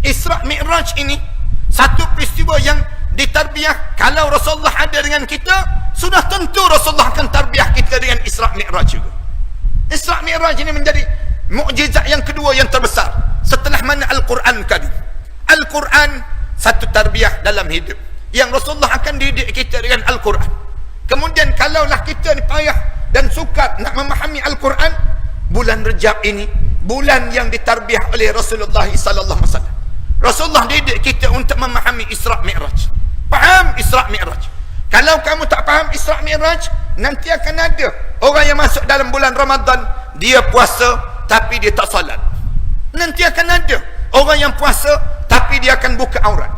Isra Mi'raj ini satu peristiwa yang ditarbiyah. Kalau Rasulullah ada dengan kita, sudah tentu Rasulullah akan tarbiyah kita dengan Isra Mi'raj juga. Isra Mi'raj ini menjadi mukjizat yang kedua yang terbesar setelah mana Al-Quran Karim. Al-Quran satu tarbiyah dalam hidup yang Rasulullah akan didik kita dengan Al-Quran. Kemudian kalaulah kita ni payah dan sukar nak memahami Al-Quran, bulan Rejab ini bulan yang ditarbiyah oleh Rasulullah sallallahu alaihi wasallam. Rasulullah didik kita untuk memahami Isra Mi'raj. Faham Isra Mi'raj. Kalau kamu tak faham Isra Mi'raj, nanti akan ada orang yang masuk dalam bulan Ramadan, dia puasa tapi dia tak salat. Nanti akan ada orang yang puasa tapi dia akan buka aurat.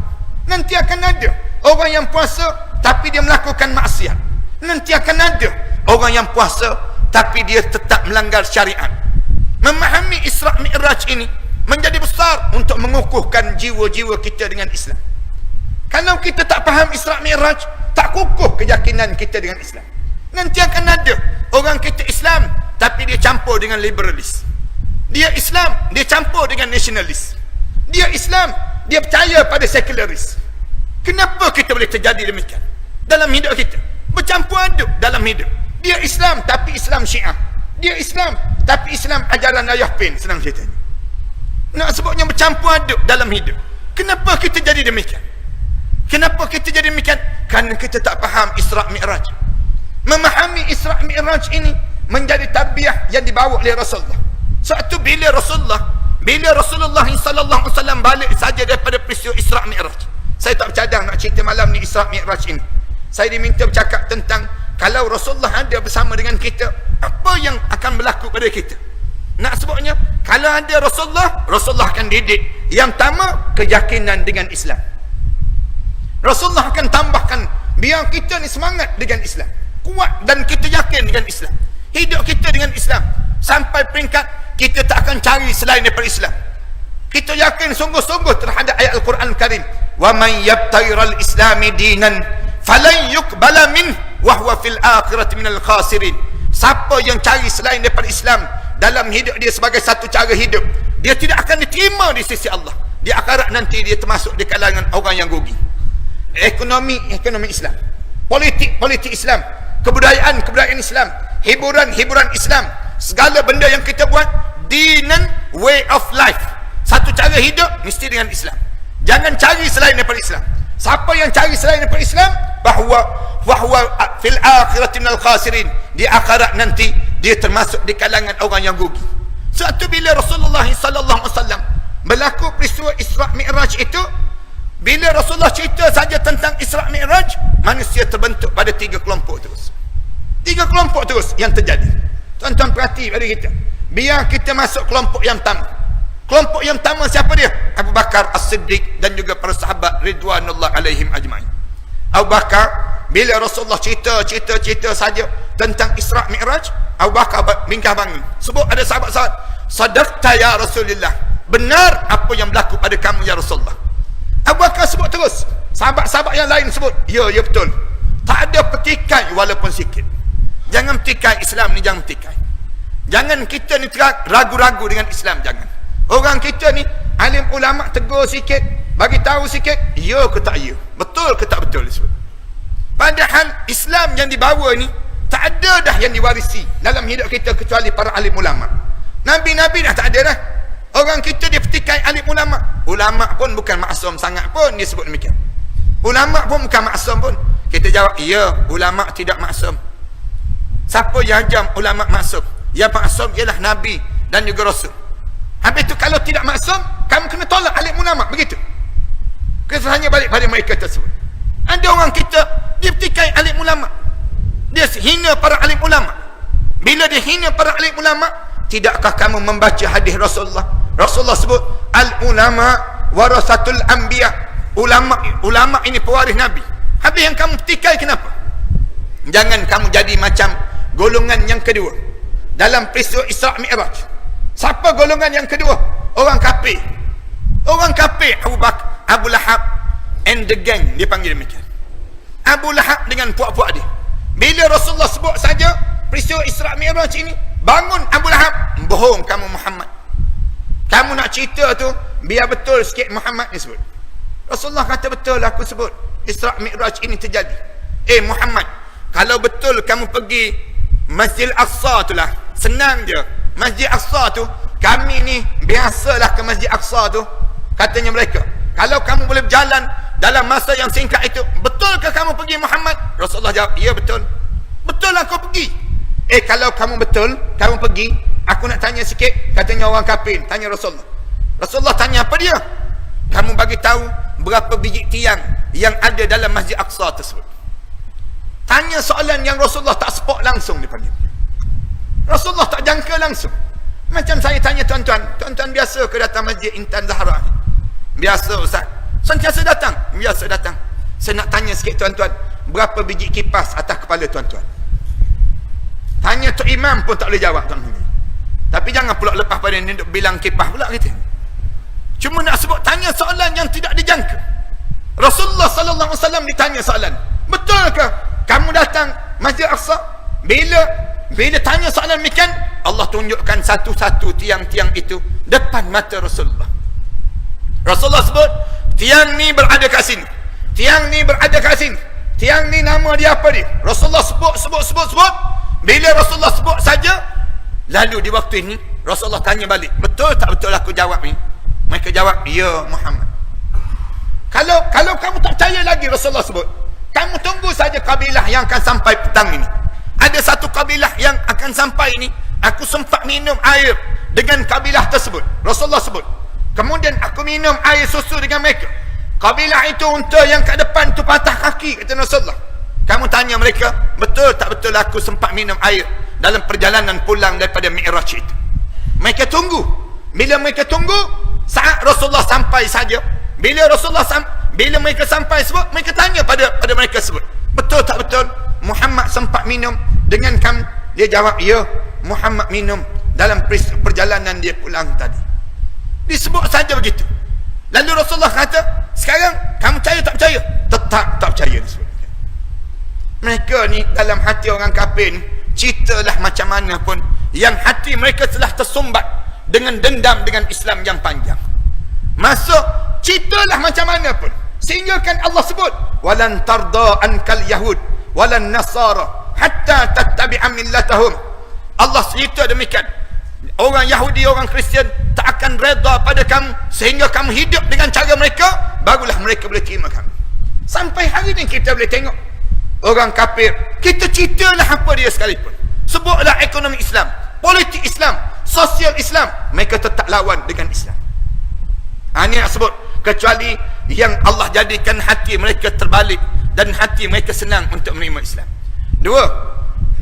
Nanti akan ada orang yang puasa tapi dia melakukan maksiat. Nanti akan ada orang yang puasa tapi dia tetap melanggar syariat. Memahami Isra Mi'raj ini menjadi besar untuk mengukuhkan jiwa-jiwa kita dengan Islam. Kalau kita tak faham Isra Mi'raj, tak kukuh keyakinan kita dengan Islam. Nanti akan ada orang kita Islam tapi dia campur dengan liberalis. Dia Islam, dia campur dengan nasionalis. Dia Islam, dia percaya pada sekularis. Kenapa kita boleh terjadi demikian dalam hidup kita? Bercampur aduk dalam hidup. Dia Islam tapi Islam Syiah. Dia Islam tapi Islam ajaran Ayah Pin, senang ceritanya. Nak sebutnya bercampur aduk dalam hidup. Kenapa kita jadi demikian? Kenapa kita jadi demikian? Kerana kita tak faham Isra Mi'raj. Memahami Isra Mi'raj ini menjadi tarbiyah yang dibawa oleh Rasulullah. Suatu bila Rasulullah sallallahu alaihi wasallam balik saja daripada peristiwa Isra Mi'raj. Saya tak bercadang nak cerita malam ni Isra Mi'raj ini. Saya diminta bercakap tentang kalau Rasulullah ada bersama dengan kita, apa yang akan berlaku pada kita. Nak sebutnya, kalau ada Rasulullah akan didik. Yang pertama, keyakinan dengan Islam. Rasulullah akan tambahkan, biar kita ni semangat dengan Islam, kuat dan kita yakin dengan Islam, hidup kita dengan Islam, sampai peringkat kita tak akan cari selain daripada Islam. Kita yakin sungguh-sungguh terhadap ayat Al-Quran Karim, wa man yabtaghiral islami dinan falan yuqbala min wa huwa fil akhirati minal khasirin. Siapa yang cari selain daripada Islam dalam hidup dia sebagai satu cara hidup, dia tidak akan diterima di sisi Allah. Di akhirat nanti dia termasuk di kalangan orang yang rugi. Ekonomi Islam, politik Islam, kebudayaan Islam, hiburan Islam, segala benda yang kita buat, dinan, way of life, satu cara hidup mesti dengan Islam. Jangan cari selain daripada Islam. Siapa yang cari selain daripada Islam, bahwa fil akhirati minal khasirin, di akhirat nanti dia termasuk di kalangan orang yang rugi. Suatu bila Rasulullah sallallahu alaihi wasallam berlaku peristiwa Isra Mi'raj itu, bila Rasulullah cerita saja tentang Isra Mi'raj, manusia terbentuk pada 3 kelompok terus. 3 kelompok terus yang terjadi. Tuan-tuan perhati pada kita. Biar kita masuk kelompok yang pertama. Kelompok yang pertama siapa dia? Abu Bakar As-Siddiq dan juga para sahabat ridwanullah alaihim ajma'in. Abu Bakar, bila Rasulullah cerita saja tentang Isra Mi'raj, Abu Bakar bingkah bangun. Sebut ada sahabat-sahabat, sadaqta ya Rasulullah, benar apa yang berlaku pada kamu ya Rasulullah. Abu Bakar sebut terus, sahabat-sahabat yang lain sebut, ya betul. Tak ada petikai walaupun sikit. Jangan petikai Islam ni, jangan petikai. Jangan kita ni ragu-ragu dengan Islam, jangan. Orang kita ni alim ulama tegur sikit, bagi tahu sikit, ya ke tak ya, betul ke tak betul disebut. Padahal Islam yang dibawa ni tak ada dah yang diwarisi dalam hidup kita kecuali para alim ulama. Nabi-nabi dah tak ada dah. Orang kita dia petikai alim ulama. Ulama pun bukan maksum sangat pun dia sebut demikian. Ulama pun bukan maksum pun. Kita jawab, ya, ulama tidak maksum. Siapa yang ajam ulama maksum? Yang maksum ialah Nabi dan juga Rasul. Habis itu kalau tidak maksum, kamu kena tolak alim ulama, begitu. Kita hanya balik pada mereka tersebut. Ada orang kita dia petikai alim ulama, dia hina para alim ulama. Bila dia hina para alim ulama, tidakkah kamu membaca hadis Rasulullah? Rasulullah sebut, al ulama warasatul anbiya. ulama ini pewaris Nabi. Habis yang kamu petikai kenapa? Jangan kamu jadi macam golongan yang kedua dalam peristiwa Isra' Mi'raj. Siapa golongan yang kedua? Orang kafir. Orang kafir, Abu Lahab and the gang, dia panggil demikian. Abu Lahab dengan puak-puak dia. Bila Rasulullah sebut saja peristiwa Isra' Mi'raj ini, bangun Abu Lahab. Bohong kamu Muhammad. Kamu nak cerita tu, biar betul sikit Muhammad ni sebut. Rasulullah kata betul aku sebut Isra' Mi'raj ini terjadi. Muhammad, kalau betul kamu pergi Masjid Aqsa tu lah, senang je. Masjid Aqsa tu, kami ni biasalah ke Masjid Aqsa tu. Katanya mereka, kalau kamu boleh berjalan dalam masa yang singkat itu, betul ke kamu pergi Muhammad? Rasulullah jawab, ya betul. Betul aku pergi. Kalau kamu betul, kamu pergi, aku nak tanya sikit. Katanya orang kafir tanya Rasulullah. Rasulullah tanya apa dia? Kamu bagi tahu berapa biji tiang yang ada dalam Masjid Aqsa tersebut. Tanya soalan yang Rasulullah tak spot langsung dipanggil. Rasulullah tak jangka langsung. Macam saya tanya tuan-tuan biasa ke datang Masjid Intan Zahra? Biasa Ustaz. Sentiasa datang? Biasa datang. Saya nak tanya sikit tuan-tuan, berapa biji kipas atas kepala tuan-tuan? Tanya Tok Imam pun tak boleh jawab tuan-tuan. Tapi jangan pula lepas pada ni duk bilang kipas pula kita. Cuma nak sebut tanya soalan yang tidak dijangka. Rasulullah sallallahu alaihi wasallam ditanya soalan. Betul ke kamu datang Masjid Aqsa? Bila tanya soalan demikian, Allah tunjukkan satu-satu tiang-tiang itu depan mata Rasulullah. Rasulullah sebut, tiang ni berada kat sini. Tiang ni berada kat sini. Tiang ni nama dia apa dia? Rasulullah sebut. Bila Rasulullah sebut saja, lalu di waktu ini Rasulullah tanya balik, betul tak betul aku jawab ni? Mereka jawab, ya Muhammad. Kalau kamu tak percaya lagi Rasulullah sebut, kamu tunggu saja kabilah yang akan sampai petang ini. Ada satu kabilah yang akan sampai ini, aku sempat minum air dengan kabilah tersebut. Rasulullah sebut, kemudian aku minum air susu dengan mereka. Kabilah itu unta yang kat depan tu patah kaki, kata Rasulullah. Kamu tanya mereka, betul tak betul aku sempat minum air dalam perjalanan pulang daripada Mi'raj itu? Mereka tunggu. Bila mereka tunggu, saat Rasulullah sampai saja, bila mereka sampai sebut, mereka tanya pada mereka sebut, betul tak betul Muhammad sempat minum dengan kamu? Dia jawab, ya Muhammad minum dalam perjalanan dia pulang tadi. Disebut saja begitu. Lalu Rasulullah kata, sekarang kamu percaya tak percaya? Tetap tak percaya disebut. Mereka ni dalam hati orang kafir ni, ceritalah macam mana pun, yang hati mereka telah tersumbat dengan dendam dengan Islam yang panjang. Masuk ceritalah macam mana pun, sehingga kan Allah sebut, walan tarda ankal yahud walan nasara hatta tattabi'a millatahum. Allah cerita demikian, orang Yahudi, orang Kristian tak akan reda pada kamu sehingga kamu hidup dengan cara mereka, barulah mereka boleh terima kamu. Sampai hari ni kita boleh tengok orang kafir, kita ceritalah apa dia sekalipun, sebutlah ekonomi Islam, politik Islam, sosial Islam, mereka tetap lawan dengan Islam. Ini nak sebut, kecuali yang Allah jadikan hati mereka terbalik dan hati mereka senang untuk menerima Islam. Dua,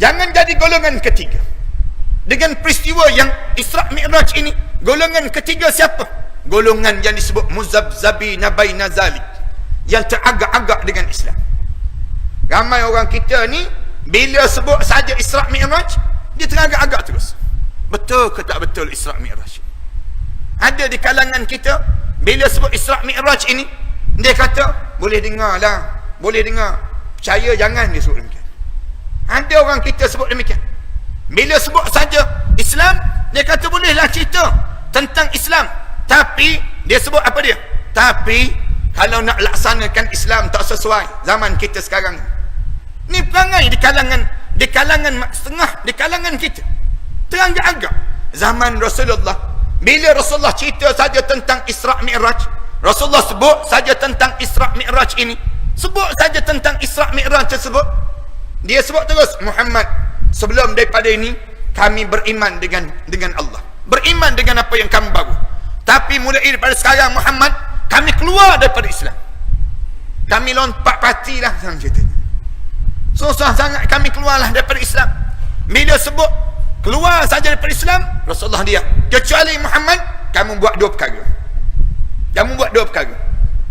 jangan jadi golongan ketiga dengan peristiwa yang Isra' Mi'raj ini. Golongan ketiga siapa? Golongan yang disebut muzabzabina baina zalik, yang teragak-agak dengan Islam. Ramai orang kita ni bila sebut saja Isra' Mi'raj, dia teragak-agak terus. Betul ke tak betul Isra' Mi'raj? Ada di kalangan kita, bila sebut Isra' Mi'raj ini, dia kata, boleh dengar lah, boleh dengar, percaya jangan, dia sebut demikian. Ada orang kita sebut demikian. Bila sebut saja Islam, dia kata bolehlah cerita tentang Islam, tapi dia sebut apa dia? Tapi kalau nak laksanakan Islam tak sesuai zaman kita sekarang ni, perangai di kalangan setengah di kalangan kita teragak-agak. Zaman Rasulullah, bila Rasulullah cerita saja tentang Isra' Mi'raj, Rasulullah sebut saja tentang Isra' Mi'raj ini, sebut saja tentang Isra' Mi'raj tersebut, dia sebut terus, Muhammad, sebelum daripada ini kami beriman dengan Allah, beriman dengan apa yang kamu bawa, tapi mulai daripada sekarang Muhammad, kami keluar daripada Islam, kami lompat patilah sang ceritanya. Susah sangat kami keluarlah daripada Islam. Bila sebut keluar saja daripada Islam, Rasulullah dia, kecuali Muhammad, kamu buat dua perkara. Kamu buat dua perkara.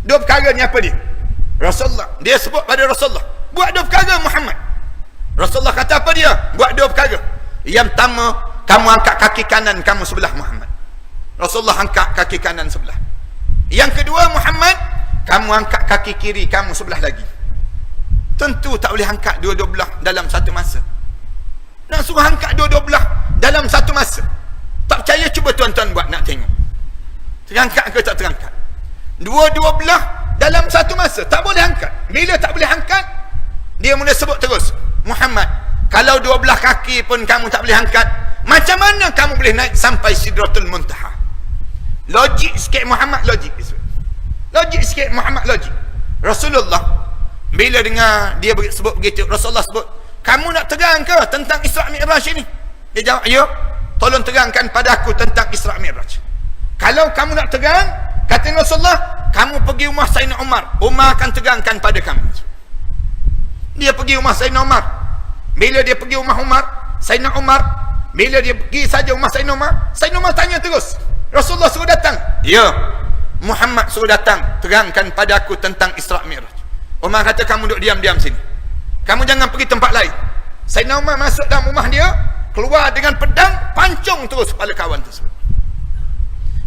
Dua perkara ni apa dia? Rasulullah, dia sebut pada Rasulullah, buat dua perkara Muhammad. Rasulullah kata apa dia? Buat dua perkara. Yang pertama, kamu angkat kaki kanan kamu sebelah Muhammad. Rasulullah angkat kaki kanan sebelah. Yang kedua, Muhammad, kamu angkat kaki kiri kamu sebelah lagi. Tentu tak boleh angkat dua-dua belah dalam satu masa. Nak suruh angkat dua-dua belah dalam satu masa. Tak percaya, cuba tuan-tuan buat, nak tengok. Terangkat ke tak terangkat? Dua-dua belah dalam satu masa. Tak boleh angkat. Bila tak boleh angkat, dia mula sebut terus, Muhammad, kalau dua belah kaki pun kamu tak boleh angkat, macam mana kamu boleh naik sampai Sidratul Muntaha? Logik sikit Muhammad, logik. Logik sikit Muhammad, logik. Rasulullah, bila dengar dia sebut begitu, Rasulullah sebut, kamu nak terang ke tentang Isra' Mi'raj ini? Dia jawab, ya, tolong terangkan pada aku tentang Isra' Mi'raj. Kalau kamu nak terang, kata Rasulullah, kamu pergi rumah Sayyidina Umar, Umar akan terangkan pada kamu. Dia pergi rumah Sayyidina Umar. Bila dia pergi rumah Umar, Sayyidina Umar, bila dia pergi saja rumah Sayyidina Umar tanya terus, Rasulullah suruh datang? Ya, Muhammad suruh datang, terangkan pada aku tentang Isra' Mi'raj. Umar kata, kamu duduk diam-diam sini, kamu jangan pergi tempat lain. Sayyidina Umar masuk dalam rumah dia, keluar dengan pedang, pancung terus kepala kawan tersebut.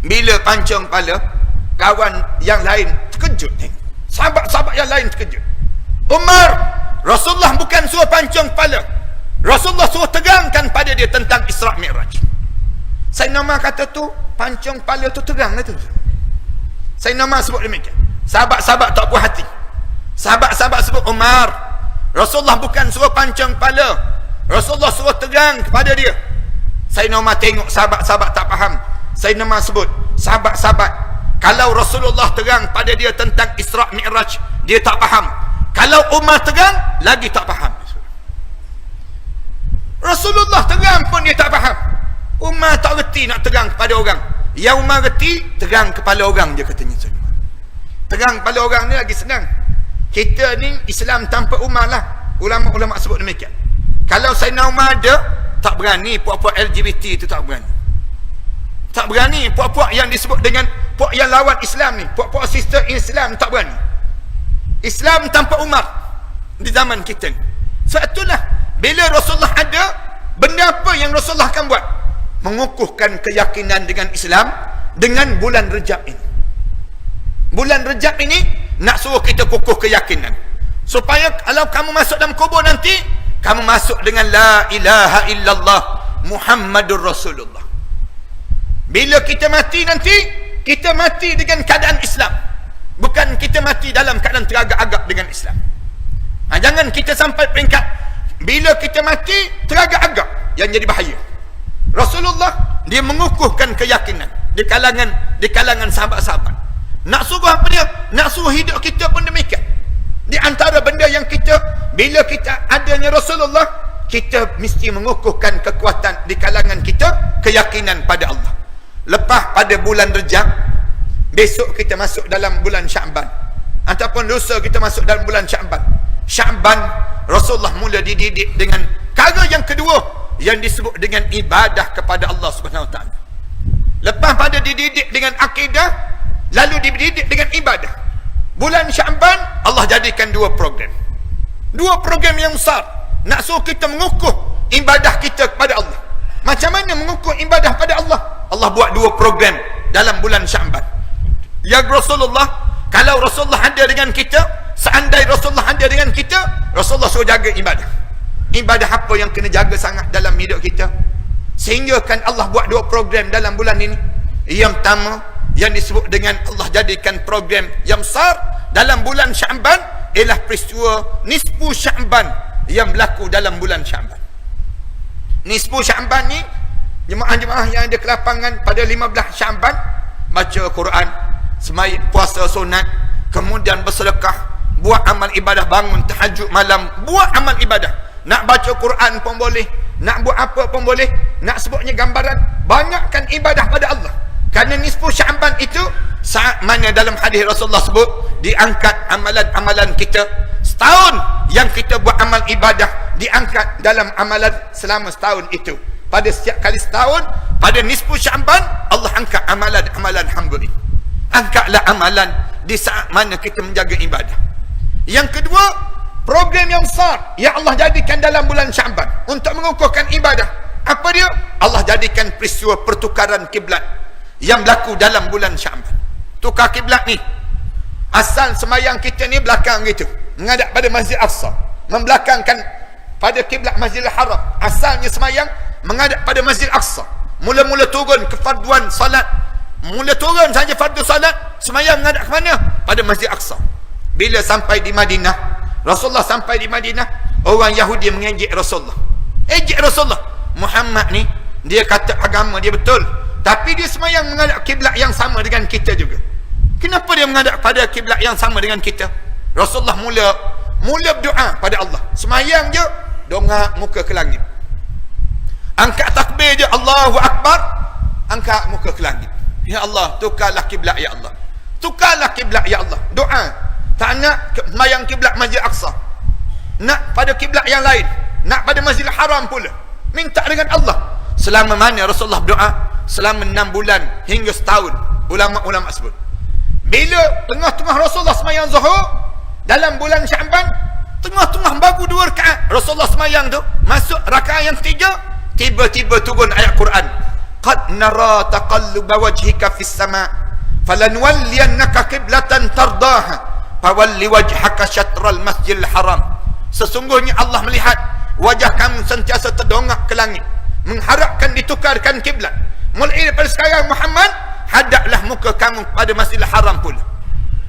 Bila pancung kepala, kawan yang lain terkejut. Sahabat-sahabat yang lain terkejut. Umar, Rasulullah bukan suruh pancung kepala, Rasulullah suruh terangkan pada dia tentang Isra' Mi'raj. Sayyidina Umar kata, tu pancung kepala tu terang lah tu. Sayyidina Umar sebut demikian. Sahabat-sahabat tak puas hati. Sahabat-sahabat sebut, Umar, Rasulullah bukan suruh pancung kepala, Rasulullah suruh terang kepada dia. Sayyidina Umar tengok sahabat-sahabat tak faham. Sayyidina Umar sebut, sahabat-sahabat, kalau Rasulullah terang pada dia tentang Isra' Mi'raj, dia tak faham. Kalau Umar terang, lagi tak faham. Rasulullah terang pun dia tak faham. Umar tak reti nak terang kepada orang. Yang Umar reti, terang kepala orang je, katanya Sayyidina Umar. Terang kepala orang ni lagi senang. Kita ni Islam tanpa Umar lah. Ulama-ulama sebut demikian. Kalau Sayyidina Umar ada, tak berani puak-puak LGBT itu, tak berani. Tak berani puak-puak yang disebut dengan puak yang lawan Islam ni, puak-puak sister Islam, tak berani. Islam tanpa Umar di zaman kita ni. Sebab itulah bila Rasulullah ada, benda apa yang Rasulullah akan buat? Mengukuhkan keyakinan dengan Islam dengan bulan Rejab ini. Bulan Rejab ini nak suruh kita kukuh keyakinan, supaya kalau kamu masuk dalam kubur nanti, kamu masuk dengan la ilaha illallah Muhammadur Rasulullah. Bila kita mati nanti, kita mati dengan keadaan Islam, bukan kita mati dalam keadaan teragak-agak dengan Islam. Jangan kita sampai peringkat bila kita mati teragak-agak, yang jadi bahaya. Rasulullah dia mengukuhkan keyakinan di kalangan sahabat-sahabat. Nak suruh apa dia? Nak suruh hidup kita pun demikian. Di antara benda yang kita, bila kita adanya Rasulullah, kita mesti mengukuhkan kekuatan di kalangan kita, keyakinan pada Allah. Lepas pada bulan Rejab, besok kita masuk dalam bulan Sya'ban, ataupun lusa kita masuk dalam bulan Sya'ban. Sya'ban, Rasulullah mula dididik dengan cara yang kedua yang disebut dengan ibadah kepada Allah Subhanahu Wa Taala. Lepas pada dididik dengan akidah, lalu dididik dengan ibadah. Bulan Sya'ban, Allah jadikan dua program yang besar, nak suruh kita mengukuh ibadah kita kepada Allah. Macam mana mengukuh ibadah pada Allah? Allah buat dua program dalam bulan Sya'ban. Yang Rasulullah, kalau Rasulullah ada dengan kita, seandai Rasulullah ada dengan kita, Rasulullah suruh jaga ibadah. Ibadah apa yang kena jaga sangat dalam hidup kita? Sehingga kan Allah buat dua program dalam bulan ini. Yang pertama, yang disebut dengan Allah jadikan program yang besar dalam bulan Sya'ban, ialah peristiwa Nisfu Sya'ban yang berlaku dalam bulan Sya'ban. Nisfu Sya'ban ni, jemaah-jemaah yang ada kelapangan pada 15 Sya'ban, baca Quran, semai puasa sunat, kemudian bersedekah, buat amal ibadah, bangun tahajud malam, buat amal ibadah. Nak baca Quran pun boleh, nak buat apa pun boleh, nak sebutnya gambaran, banyakkan ibadah pada Allah. Kerana nisfu Sya'ban itu saat mana dalam hadis Rasulullah sebut, diangkat amalan-amalan kita setahun. Yang kita buat amal ibadah diangkat dalam amalan selama setahun itu. Pada setiap kali setahun, pada nisfu Sya'ban, Allah angkat amalan-amalan hamba ini. Angkatlah amalan di saat mana kita menjaga ibadah. Yang kedua, program yang besar yang Allah jadikan dalam bulan Syaban untuk mengukuhkan ibadah. Apa dia? Allah jadikan peristiwa pertukaran kiblat yang berlaku dalam bulan Syaban. Tukar kiblat ni, asal semayang kita ni belakang gitu, menghadap pada Masjid Aqsa, membelakangkan pada kiblat Masjidil Haram. Asalnya semayang menghadap pada Masjid Aqsa. Mula-mula turun kefarduan salat, mula turun saja fardu salat, semayang menghadap ke mana? Pada Masjid Aqsa. Bila sampai di Madinah, Rasulullah sampai di Madinah, orang Yahudi mengejek Rasulullah. Ejek Rasulullah, Muhammad ni dia kata agama dia betul, tapi dia semayang menghadap kiblat yang sama dengan kita juga. Kenapa dia menghadap pada kiblat yang sama dengan kita? Rasulullah mula berdoa pada Allah. Semayang je, dongak muka ke langit. Angkat takbir je, Allahu Akbar, angkat muka ke langit. Ya Allah, tukarlah kiblat ya Allah. Tukarlah kiblat ya Allah. Doa. Tak nak semayang kiblat Masjid Aqsa, nak pada kiblat yang lain, nak pada Masjidil Haram pula. Minta dengan Allah. Selama mana Rasulullah berdoa? Selama 6 bulan hingga setahun. Ulama-ulama sebut, bila tengah-tengah Rasulullah semayang Zuhur dalam bulan Syaban, tengah-tengah baru 2 rakaat Rasulullah semayang tu, masuk rakaat yang 3, tiba-tiba turun ayat Quran. Qad nara taqalluba wajhika fis sama' falanwalliyannaka qiblatan tardaha fawalli wajhaka syatral masjidil haram. Sesungguhnya Allah melihat wajah kamu sentiasa terdongak ke langit, mengharapkan ditukarkan kiblat. Mulai daripada sekarang Muhammad, hadaplah muka kamu pada Masjidil Haram pula.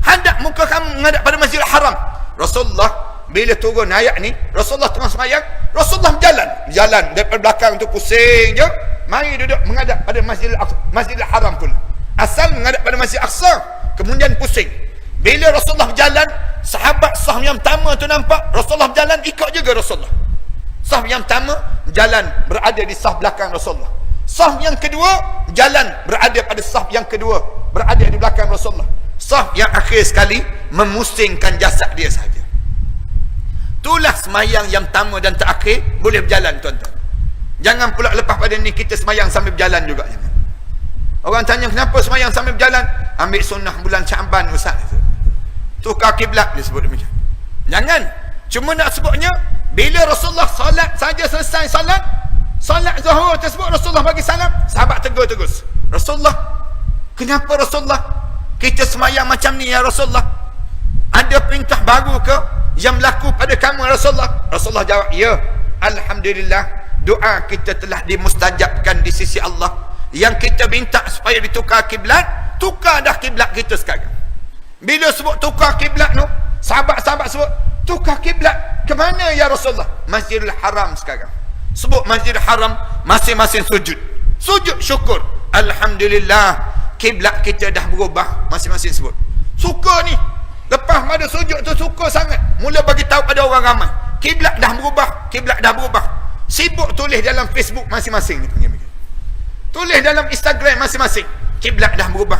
Hadap muka kamu menghadap pada Masjidil Haram. Rasulullah bila turun ayat ni, Rasulullah tengah semayang, Rasulullah berjalan daripada belakang tu pusing je, mari duduk menghadap pada Masjidil Haram pula. Asal menghadap pada Masjid Aqsa, kemudian pusing. Bila Rasulullah berjalan, sahabat saf yang pertama tu nampak Rasulullah berjalan, ikut juga Rasulullah. Saf yang pertama jalan berada di saf belakang Rasulullah. Saf yang kedua jalan berada pada saf yang kedua, berada di belakang Rasulullah. Saf yang akhir sekali memusingkan jasad dia saja. Itulah semayang yang pertama dan terakhir boleh berjalan, tuan-tuan. Jangan pula lepas pada ni kita semayang sambil berjalan juga. Jangan. Orang tanya kenapa semayang sambil berjalan? Ambil sunnah bulan Syaban Ustaz. Tukar kiblat dia sebut demikian. Jangan. Cuma nak sebutnya, bila Rasulullah salat saja selesai salat Zuhur tersebut, Rasulullah bagi salam, sahabat tegur terus. Rasulullah, kenapa Rasulullah kita semayang macam ni ya Rasulullah? Ada perintah baru ke yang berlaku pada kamu Rasulullah? Rasulullah jawab, ya, alhamdulillah, doa kita telah dimustajabkan di sisi Allah. Yang kita minta supaya ditukar kiblat, tukar dah kiblat kita sekarang. Bila sebut tukar kiblat tu, sahabat-sahabat sebut, tukar kiblat ke mana ya Rasulullah? Masjidil Haram sekarang. Sebut Masjidil Haram, masing-masing sujud syukur. Alhamdulillah, kiblat kita dah berubah. Masing-masing sebut suka ni. Lepas pada sujud tu suka sangat, mula bagi tahu pada orang ramai, kiblat dah berubah. Sibuk tulis dalam Facebook masing-masing. Tulis dalam Instagram masing-masing, kiblat dah berubah.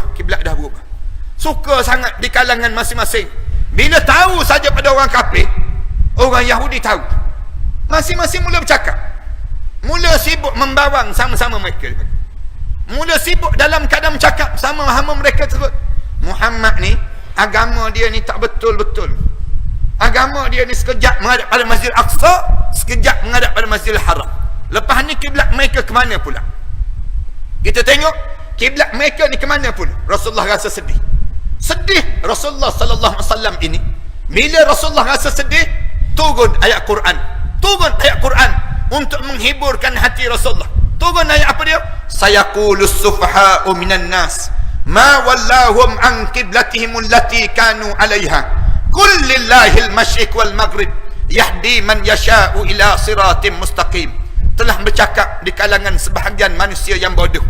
Suka sangat di kalangan masing-masing. Bila tahu saja pada orang kafir, orang Yahudi tahu, masing-masing mula bercakap, mula sibuk membawang sama-sama mereka, mula sibuk dalam keadaan bercakap sama-sama mereka tersebut. Muhammad ni, agama dia ni tak betul-betul. Agama dia ni sekejap menghadap pada Masjid Aqsa, sekejap menghadap pada Masjidil Haram. Lepas ni kiblat mereka ke mana pula? Kita tengok kiblat mereka ni ke mana pula. Rasulullah rasa sedih Rasulullah sallallahu alaihi wasallam ini. Bila Rasulullah rasa sedih, turun ayat Quran untuk menghiburkan hati Rasulullah. Turun ayat apa dia? Sayaqulus sufaha'u minan nas ma wallahum an qiblatihim allati kanu 'alaiha qul lillahil masyriq wal maghrib yahdi man yasha'u ila siratim mustaqim. Telah bercakap di kalangan sebahagian manusia yang bodoh,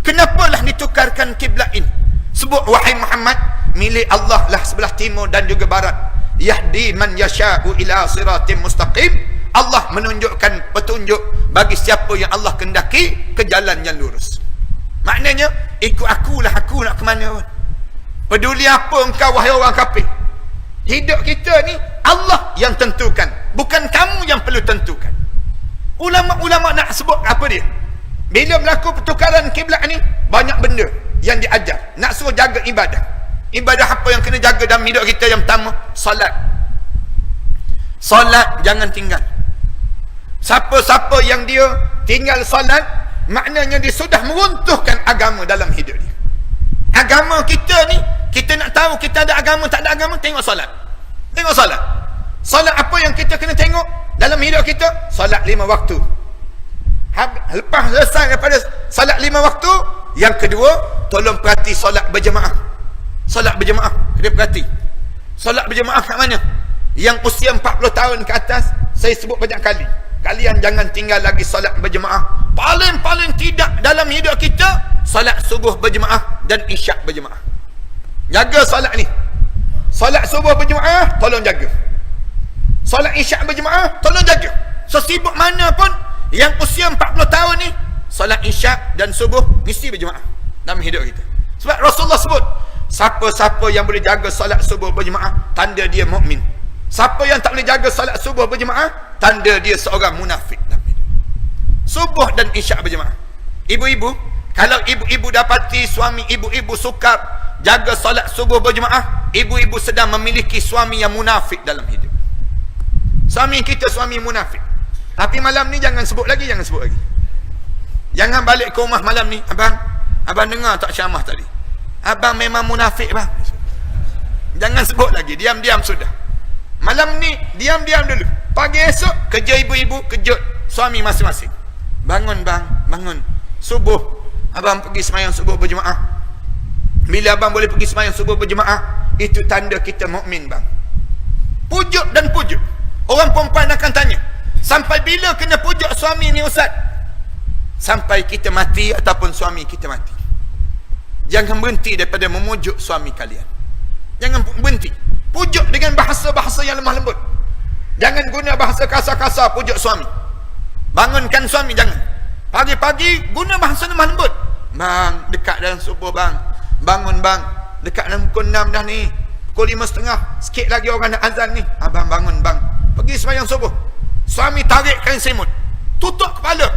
kenapalah ditukarkan kiblat ini? Sebut, wahai Muhammad, milik Allah lah sebelah timur dan juga barat. Yahdi man yasha'u ila siratim mustaqim. Allah menunjukkan petunjuk bagi siapa yang Allah kehendaki ke jalan yang lurus. Maknanya, ikut akulah, aku nak ke mana? Peduli apa engkau wahai orang kafir? Hidup kita ni Allah yang tentukan, bukan kamu yang perlu tentukan. Ulama-ulama nak sebut apa dia? Bila berlaku pertukaran kiblat ni, banyak benda yang diajar. Nak suruh jaga ibadah. Ibadah apa yang kena jaga dalam hidup kita? Yang pertama, solat. Solat jangan tinggal. Siapa-siapa yang dia tinggal solat, maknanya dia sudah meruntuhkan agama dalam hidup dia. Agama kita ni, kita nak tahu kita ada agama tak ada agama, tengok solat. Tengok solat. Solat apa yang kita kena tengok dalam hidup kita? Solat 5 waktu. Lepas selesai daripada solat 5 waktu, yang kedua, tolong perhati solat berjemaah. Solat berjemaah, kena perhati. Solat berjemaah kat mana? Yang usia 40 tahun ke atas, saya sebut banyak kali, kalian jangan tinggal lagi solat berjemaah. Paling-paling tidak dalam hidup kita, solat subuh berjemaah dan isyak berjemaah. Jaga solat ni. Solat subuh berjemaah, tolong jaga. Solat isyak berjemaah, tolong jaga. So sibuk mana pun, yang usia 40 tahun ni, solat isyak dan subuh mesti berjemaah dalam hidup kita. Sebab Rasulullah sebut, siapa-siapa yang boleh jaga solat subuh berjemaah, tanda dia mukmin. Siapa yang tak boleh jaga solat subuh berjemaah, tanda dia seorang munafik dalam hidup. Subuh dan isyak berjemaah. Ibu-ibu, kalau ibu-ibu dapati suami ibu-ibu sukar jaga solat subuh berjemaah, ibu-ibu sedang memiliki suami yang munafik dalam hidup. Suami kita suami munafik. Tapi malam ni jangan sebut lagi, jangan sebut lagi. Jangan balik ke rumah malam ni, abang dengar tak ceramah tadi? Abang memang munafik bang. Jangan sebut lagi, diam-diam sudah. Malam ni diam-diam dulu. Pagi esok kerja ibu-ibu, kejut suami masing-masing. Bangun bang, bangun. Subuh abang pergi sembahyang subuh berjemaah. Bila abang boleh pergi sembahyang subuh berjemaah, itu tanda kita mukmin bang. Pujuk dan pujuk. Orang perempuan akan tanya, sampai bila kena pujuk suami ni ustaz? Sampai kita mati ataupun suami kita mati. Jangan berhenti daripada memujuk suami kalian. Jangan berhenti. Pujuk dengan bahasa-bahasa yang lemah lembut. Jangan guna bahasa kasar-kasar pujuk suami. Bangunkan suami, jangan. Pagi-pagi guna bahasa lemah lembut. Bang, dekat dalam subuh bang. Bangun bang. Dekat dalam pukul 6 dah ni. Pukul 5.30. Sikit lagi orang nak azan ni. Abang bangun bang. Pergi sembahyang subuh. Suami tarik kain semut. Tutup kepala.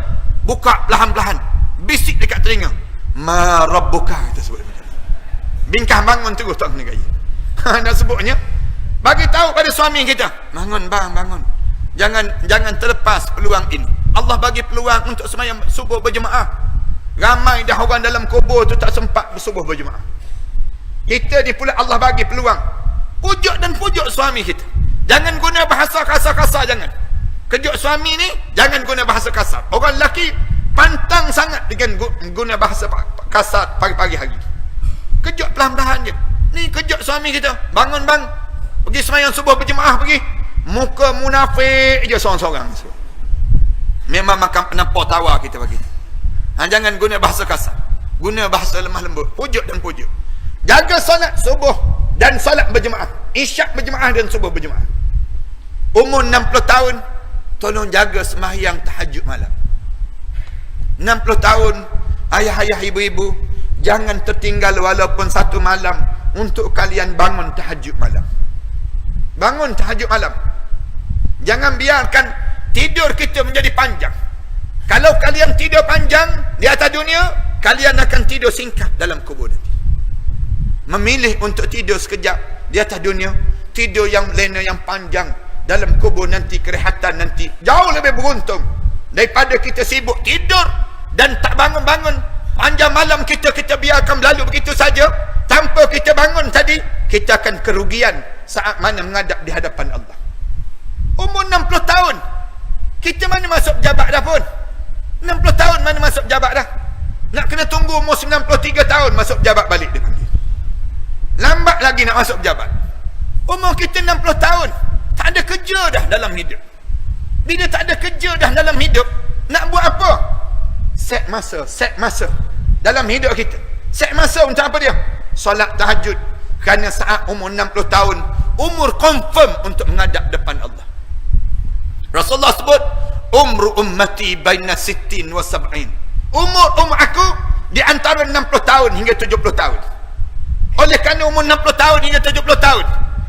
Buka perlahan-lahan. Bisik dekat telinga. Ma rabbuka, kita sebut. Bingkah bangun terus tak kena gaya. Nak sebutnya, bagi tahu pada suami kita, bangun bang, bangun. Jangan terlepas peluang ini. Allah bagi peluang untuk sembahyang subuh berjemaah. Ramai dah orang dalam kubur tu tak sempat bersubuh berjemaah. Kita ni pula Allah bagi peluang. Pujuk dan pujuk suami kita. Jangan guna bahasa kasar-kasar, jangan. Kejut suami ni, jangan guna bahasa kasar. Orang lelaki pantang sangat dengan guna bahasa kasar pagi-pagi hari. Kejut pelan-pelan je. Ni kejut suami kita. Bangun bang. Pergi sembahyang subuh berjemaah pergi. Muka munafik je seorang-seorang. Memang makan penampar tawa kita bagi. Jangan guna bahasa kasar. Guna bahasa lemah lembut. Pujuk dan pujuk. Jaga solat subuh dan solat berjemaah. Isyak berjemaah dan subuh berjemaah. Umur 60 tahun, tolong jaga sembahyang tahajud malam. 60 tahun, ayah-ayah, ibu-ibu, jangan tertinggal walaupun satu malam untuk kalian bangun tahajud malam. Bangun tahajud malam. Jangan biarkan tidur kita menjadi panjang. Kalau kalian tidur panjang di atas dunia, kalian akan tidur singkat dalam kubur nanti. Memilih untuk tidur sekejap di atas dunia, tidur yang lena yang panjang dalam kubur nanti, kerehatan nanti, jauh lebih beruntung daripada kita sibuk tidur dan tak bangun-bangun. Panjang malam kita biarkan berlalu begitu saja tanpa kita bangun tadi, kita akan kerugian saat mana menghadap di hadapan Allah. Umur 60 tahun, kita mana masuk jabat dah pun. 60 tahun mana masuk jabat dah. Nak kena tunggu umur 93 tahun masuk jabat balik dia panggil. Lambat lagi nak masuk jabat. Umur kita 60 tahun, tak ada kerja dah dalam hidup. Bila tak ada kerja dah dalam hidup, nak buat apa? Set masa dalam hidup kita. Set masa untuk apa dia? Solat tahajud. Kerana saat umur 60 tahun, umur confirm untuk menghadap depan Allah. Rasulullah sebut, umru ummati baina 60 wa 70. Umur aku di antara 60 tahun hingga 70 tahun. Oleh kerana umur 60 tahun hingga 70 tahun,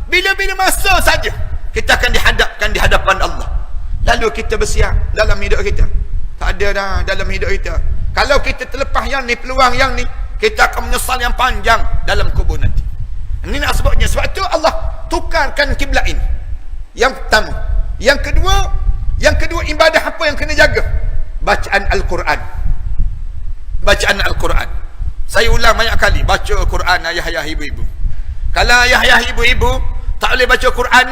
bila-bila masa saja kita akan dihadapkan di hadapan Allah. Lalu kita bersiap dalam hidup kita. Tak ada dah dalam hidup kita. Kalau kita terlepas yang ni, peluang yang ni, kita akan menyesal yang panjang dalam kubur nanti. Ini nak sebutnya. Sebab tu Allah tukarkan kiblat ini. Yang pertama. Yang kedua ibadah apa yang kena jaga? Bacaan Al-Quran. Bacaan Al-Quran. Saya ulang banyak kali. Baca Al-Quran ayah-ayah ibu-ibu. Kalau ayah-ayah ibu-ibu tak boleh baca Quran,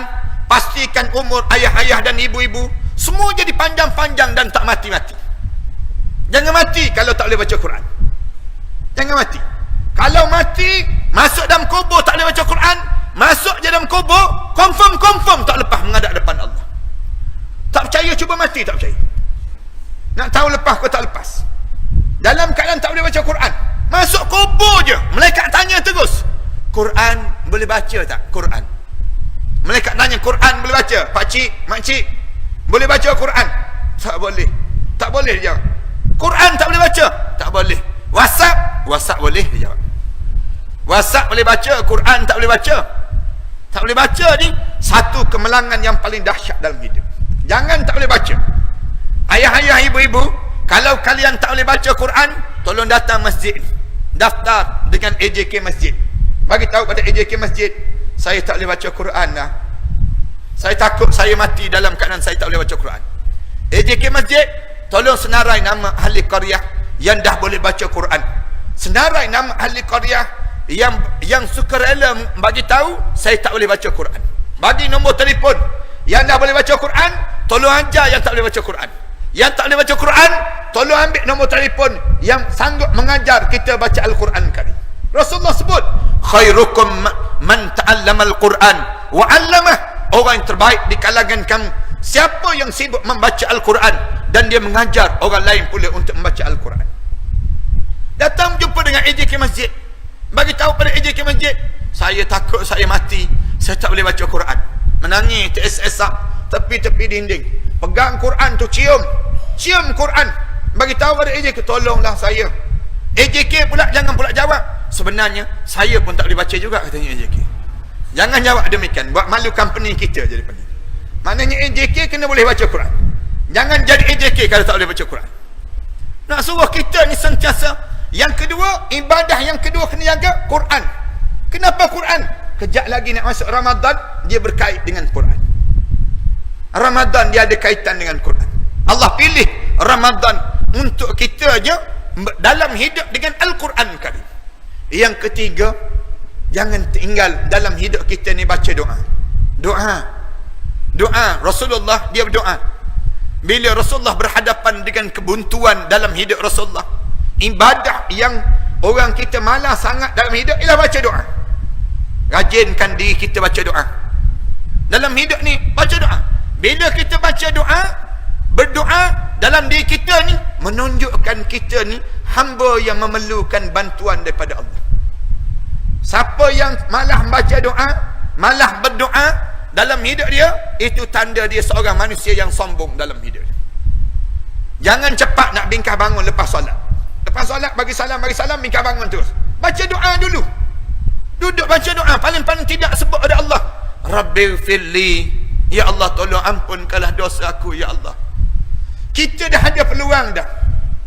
pastikan umur ayah-ayah dan ibu-ibu semua jadi panjang-panjang dan tak mati-mati. Jangan mati kalau tak boleh baca Quran. Jangan mati. Kalau mati, masuk dalam kubur tak boleh baca Quran, masuk je dalam kubur, confirm tak lepas menghadap depan Allah. Tak percaya, cuba mati, tak percaya. Nak tahu lepas ke tak lepas. Dalam keadaan tak boleh baca Quran, masuk kubur je, malaikat tanya terus, Quran boleh baca tak? Quran. Malaikat tanya, Quran boleh baca? Pakcik, makcik, boleh baca Quran? Tak boleh. Tak boleh dia jawab. Quran tak boleh baca? Tak boleh. WhatsApp boleh dia jawab. WhatsApp boleh baca, Quran tak boleh baca. Tak boleh baca ni satu kemelangan yang paling dahsyat dalam hidup. Jangan tak boleh baca. Ayah-ayah, ibu-ibu, kalau kalian tak boleh baca Quran, tolong datang masjid, daftar dengan AJK masjid. Bagi tahu pada AJK masjid, saya tak boleh baca Quran lah. Saya takut saya mati dalam keadaan saya tak boleh baca Quran. AJK masjid, tolong senarai nama ahli qaryah yang dah boleh baca Quran. Senarai nama ahli qaryah yang sukarela bagi tahu saya tak boleh baca Quran. Bagi nombor telefon yang dah boleh baca Quran, tolong ajar yang tak boleh baca Quran. Yang tak boleh baca Quran, tolong ambil nombor telefon yang sanggup mengajar kita baca Al-Quran Karim. Rasulullah sebut, khairukum man ta'allama al-Quran wa 'allamah. Orang yang terbaik di kalangan kamu siapa yang sibuk membaca Al-Quran dan dia mengajar orang lain pula untuk membaca Al-Quran. Datang jumpa dengan AJK masjid, bagi tahu pada AJK masjid, saya takut saya mati, saya tak boleh baca Quran. Menangis teresak tepi-tepi dinding, pegang Quran tu, cium Quran, bagi tahu pada AJK, tolonglah saya. AJK pula jangan pula jawab, sebenarnya saya pun tak boleh baca juga, katanya AJK. Jangan jawab demikian, buat malu company kita jadi panggil. Maknanya AJK kena boleh baca Quran. Jangan jadi AJK kalau tak boleh baca Quran. Nak suruh kita ni sentiasa. Yang kedua, ibadah yang kedua kena jaga Quran. Kenapa Quran? Kejap lagi nak masuk Ramadan, dia berkait dengan Quran. Ramadan dia ada kaitan dengan Quran. Allah pilih Ramadan untuk kita je dalam hidup dengan Al-Quran Karim. Yang ketiga, jangan tinggal dalam hidup kita ni baca doa. Doa. Rasulullah dia berdoa. Bila Rasulullah berhadapan dengan kebuntuan dalam hidup Rasulullah, ibadah yang orang kita malas sangat dalam hidup ialah baca doa. Rajinkan diri kita baca doa. Dalam hidup ni baca doa. Bila kita baca doa, berdoa dalam diri kita ni menunjukkan kita ni hamba yang memerlukan bantuan daripada Allah. Siapa yang malah baca doa, malah berdoa dalam hidup dia, itu tanda dia seorang manusia yang sombong dalam hidup. Jangan cepat nak bingkah bangun lepas solat. Lepas solat bagi salam, bingkah bangun terus. Baca doa dulu. Duduk baca doa, paling-paling tidak sebut ada Allah. Rabbighfirli, ya Allah tolong ampunkanlah dosa aku ya Allah. Kita dah ada peluang dah.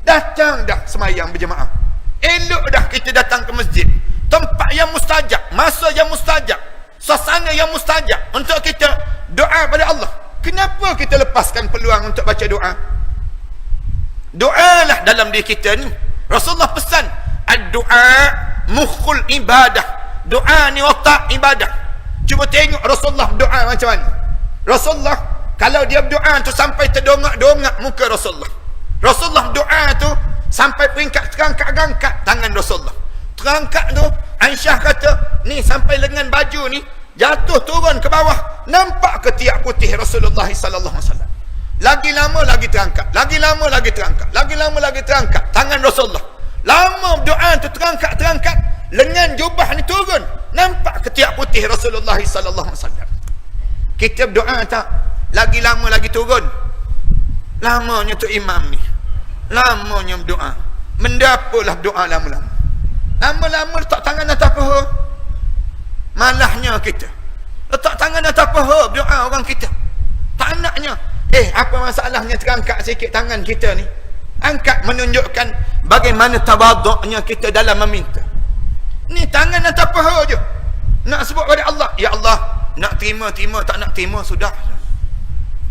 Datang dah semayang berjemaah. Elok dah kita datang ke masjid. Tempat yang mustajab, masa yang mustajab, suasana yang mustajab untuk kita doa pada Allah. Kenapa kita lepaskan peluang untuk baca doa? Doalah dalam diri kita ni. Rasulullah pesan, ad-du'a mukhul ibadah. Doa ni otak ibadah. Cuba tengok Rasulullah doa macam mana. Rasulullah kalau dia berdoa tu sampai terdongak-dongak muka Rasulullah. Rasulullah doa tu sampai peringkat terangkat-angkat tangan Rasulullah. Terangkat tu, Aisyah kata, ni sampai lengan baju ni jatuh turun ke bawah, nampak ketiak putih Rasulullah sallallahu alaihi wasallam. Lagi lama lagi terangkat, lagi lama lagi terangkat, lagi lama lagi terangkat tangan Rasulullah. Lama doa tu terangkat, lengan jubah ni turun, nampak ketiak putih Rasulullah sallallahu alaihi wasallam. Kita berdoa tak? Lagi lama lagi turun. Lamanya tu imam ni, lamanya berdoa. Mendapalah doa lama-lama. Lama-lama letak tangan atas paha. Malahnya kita letak tangan atas paha berdoa orang kita. Tak naknya. Apa masalahnya terangkat sikit tangan kita ni? Angkat menunjukkan bagaimana tawaduknya kita dalam meminta. Ni tangan atas paha je. Nak sebut pada Allah, ya Allah, nak terima, tak nak terima, sudah.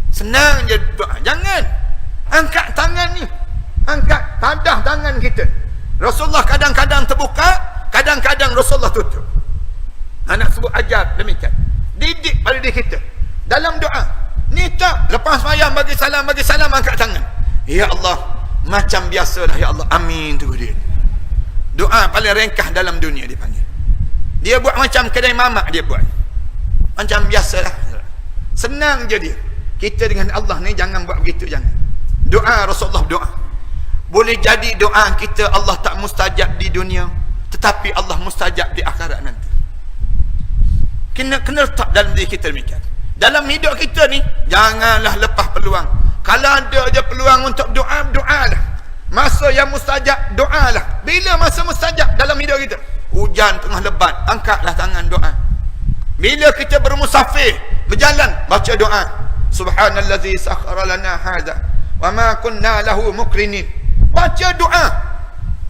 Senang je doa. Jangan angkat tangan ni, angkat tadah tangan kita. Rasulullah kadang-kadang terbuka, kadang-kadang Rasulullah tutup. Nak sebut ajar demikian. Didik pada diri kita dalam doa. Ni tak lepas sembahyang bagi salam angkat tangan. Ya Allah, macam biasalah ya Allah. Amin tu dia. Doa paling ringkas dalam dunia dia panggil. Dia buat macam kedai mamak dia buat. Macam biasalah. Senang je dia. Kita dengan Allah ni jangan buat begitu, jangan. Doa Rasulullah doa. Boleh jadi doa kita Allah tak mustajab di dunia, tetapi Allah mustajab di akhirat nanti. Kena letak dalam diri kita demikian. Dalam hidup kita ni janganlah lepas peluang. Kalau ada je peluang untuk doa, doalah. Masa yang mustajab, doalah. Bila masa mustajab dalam hidup kita? Hujan tengah lebat, angkatlah tangan doa. Bila kita bermusafir, berjalan, baca doa. Subhanallazi sakhkhara lana hadza wa ma kunna lahu muqrinin. Baca doa.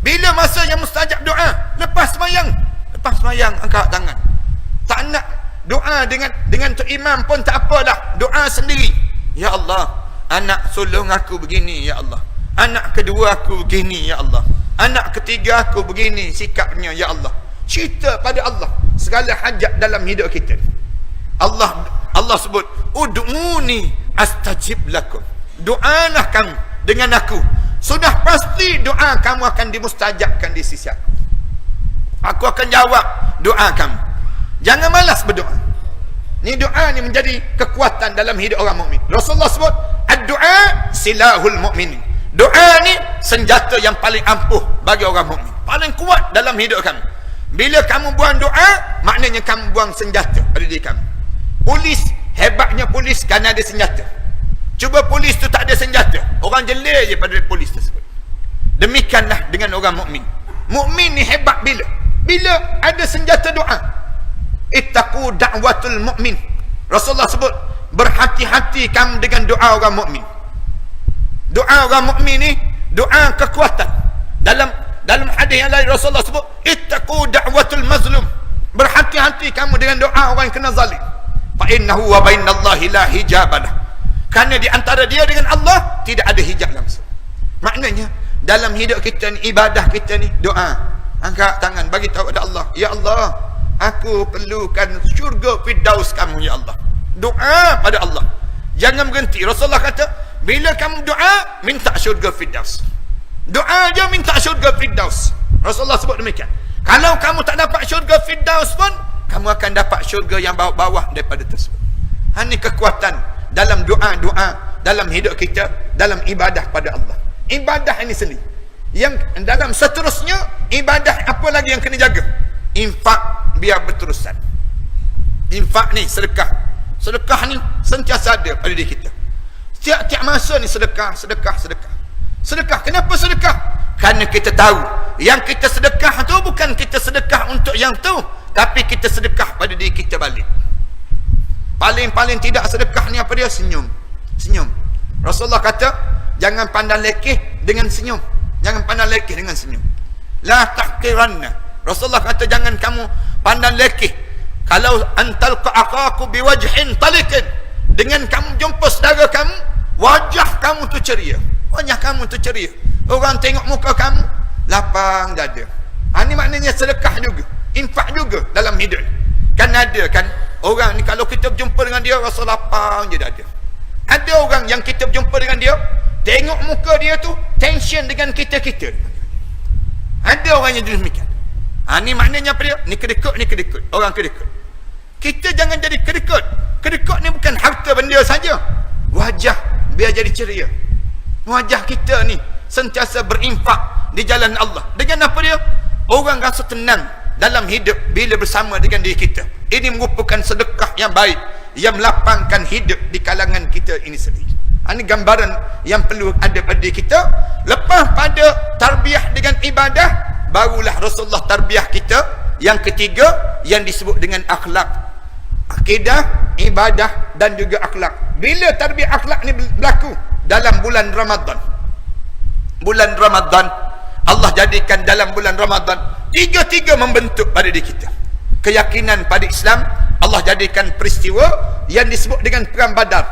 Bila masa yang mustajab doa? Lepas sembahyang angkat tangan. Tak nak doa dengan tu imam pun tak apalah, doa sendiri. Ya Allah, anak sulung aku begini ya Allah. Anak kedua aku begini ya Allah. Anak ketiga aku begini sikapnya ya Allah. Cerita pada Allah segala hajat dalam hidup kita. Allah sebut, ud'uni astajib lakum. Doalah kamu dengan aku. Sudah pasti doa kamu akan dimustajabkan di sisi aku. Aku akan jawab doa kamu. Jangan malas berdoa. Ni doa ni menjadi kekuatan dalam hidup orang mukmin. Rasulullah sebut, ad-du'a silahul mu'minin. Doa ni senjata yang paling ampuh bagi orang mukmin. Paling kuat dalam hidup kamu. Bila kamu buang doa, maknanya kamu buang senjata pada diri kamu. Polis, hebatnya polis kerana ada senjata. Cuba polis tu tak ada senjata, orang jelek je pada polis tersebut. Demikianlah dengan orang mukmin. Mukmin ni hebat bila ada senjata doa. Ittaqu da'watul mu'min. Rasulullah sebut, berhati-hati kamu dengan doa orang mukmin. Doa orang mukmin ni doa kekuatan. Dalam hadis yang lain Rasulullah sebut, ittaqu da'watul mazlum. Berhati-hati kamu dengan doa orang yang kena zalim. Fa innahu wa bainallahi la hijabalah. Kerana di antara dia dengan Allah tidak ada hijab langsung. Maknanya dalam hidup kita ni, ibadah kita ni, doa. Angkat tangan bagi tahu kepada Allah, ya Allah, aku perlukan syurga firdaus kamu ya Allah. Doa pada Allah. Jangan berhenti. Rasulullah kata, bila kamu doa, minta syurga firdaus. Doa je minta syurga firdaus. Rasulullah sebut demikian. Kalau kamu tak dapat syurga firdaus pun, kamu akan dapat syurga yang bawah-bawah daripada tersebut. Ini kekuatan dalam doa-doa, dalam hidup kita, dalam ibadah pada Allah. Ibadah ini sendiri. Yang dalam seterusnya, ibadah apa lagi yang kena jaga? Infak biar berterusan. Infak ni, sedekah. Sedekah ni sentiasa ada pada diri kita. Tiap-tiap masa ni sedekah. Sedekah. Kenapa sedekah? Kerana kita tahu yang kita sedekah tu bukan kita sedekah untuk yang tu, tapi kita sedekah pada diri kita balik. Paling tidak sedekah ni apa dia? Senyum. Rasulullah kata, jangan pandang lekeh dengan senyum. Jangan pandang lekeh dengan senyum. La tahqiranna. Rasulullah kata, jangan kamu pandang lekeh. Kalau antalqa akaku biwajhin talikin, dengan kamu jumpa saudara kamu, wajah kamu tu ceria. Orang tengok muka kamu lapang dada. Ini maknanya sedekah juga, infak juga dalam hidup. Kan ada kan orang ni, kalau kita berjumpa dengan dia rasa lapang je dada. Ada orang yang kita berjumpa dengan dia, tengok muka dia tu tension dengan kita. Ada orang yang demikian. Ni maknanya apa dia? Ni kedekut. Orang kedekut. Kita jangan jadi kedekut. Kedekut ni bukan harta benda saja. Wajah biar jadi ceria. Wajah kita ni sentiasa berinfak di jalan Allah. Dengan apa dia? Orang rasa tenang dalam hidup bila bersama dengan diri kita. Ini merupakan sedekah yang baik, yang melapangkan hidup di kalangan kita ini sendiri. Ini gambaran yang perlu ada pada diri kita. Lepas pada tarbiyah dengan ibadah, barulah Rasulullah tarbiyah kita yang ketiga, yang disebut dengan akhlak. Akidah, ibadah dan juga akhlak. Bila tarbiyah akhlak ni berlaku? Dalam bulan Ramadan. Bulan Ramadan, Allah jadikan dalam bulan Ramadan tiga-tiga membentuk pada diri kita. keyakinan pada Islam, Allah jadikan peristiwa yang disebut dengan Perang Badar.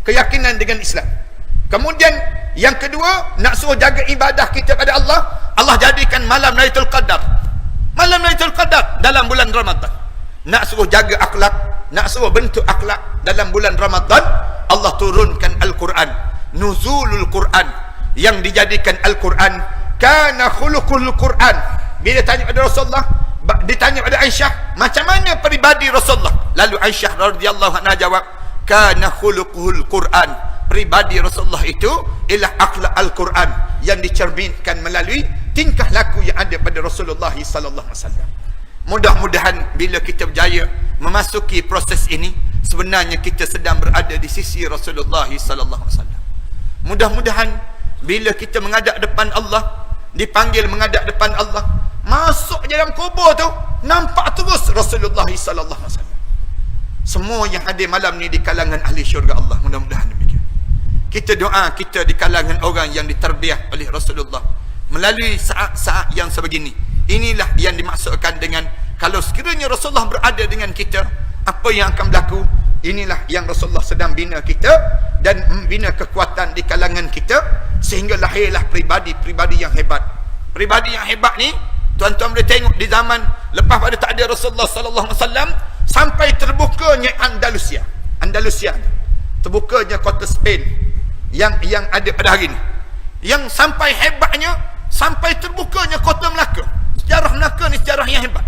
Keyakinan dengan Islam. Kemudian yang kedua, nak suruh jaga ibadah kita pada Allah, Allah jadikan malam Lailatul Qadar. Malam Lailatul Qadar dalam bulan Ramadan. Nak suruh jaga akhlak, nak suruh bentuk akhlak dalam bulan Ramadan, Allah turunkan Al-Quran. Nuzulul Quran, yang dijadikan Al-Quran kana khuluqul Quran. Bila tanya pada Rasulullah, ditanya pada Aisyah, macam mana peribadi Rasulullah? Lalu Aisyah radhiyallahu anha jawab, kana khuluqul Quran. Peribadi Rasulullah itu ialah akhlak Al-Quran yang dicerminkan melalui tingkah laku yang ada pada Rasulullah sallallahu alaihi wasallam. Mudah-mudahan bila kita berjaya memasuki proses ini, sebenarnya kita sedang berada di sisi Rasulullah sallallahu alaihi wasallam. Mudah-mudahan bila kita menghadap depan Allah, dipanggil menghadap depan Allah, masuk dalam kubur tu, nampak terus Rasulullah sallallahu alaihi wasallam. Semua yang hadir malam ni di kalangan ahli syurga Allah, mudah-mudahan demikian. Kita doa kita di kalangan orang yang diterbiah oleh Rasulullah melalui saat-saat yang sebegini. Inilah yang dimaksudkan dengan kalau sekiranya Rasulullah berada dengan kita, apa yang akan berlaku? Inilah yang Rasulullah sedang bina kita dan membina kekuatan di kalangan kita sehingga lahirlah pribadi-pribadi yang hebat. Pribadi yang hebat ni, tuan-tuan boleh tengok di zaman lepas pada tak ada Rasulullah sallallahu alaihi wasallam, sampai terbukanya Andalusia. Terbukanya kota Spain yang ada pada hari ini. Yang sampai hebatnya, sampai terbukanya kota Melaka. Sejarah Melaka ni sejarah yang hebat.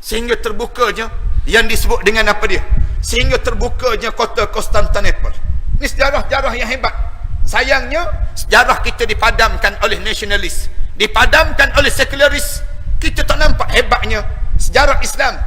Sehingga terbukanya yang disebut dengan apa dia? Sehingga terbukanya kota Konstantinopel. Ini sejarah-sejarah yang hebat. Sayangnya sejarah kita dipadamkan oleh nasionalis, dipadamkan oleh sekularis. Kita tak nampak hebatnya sejarah Islam.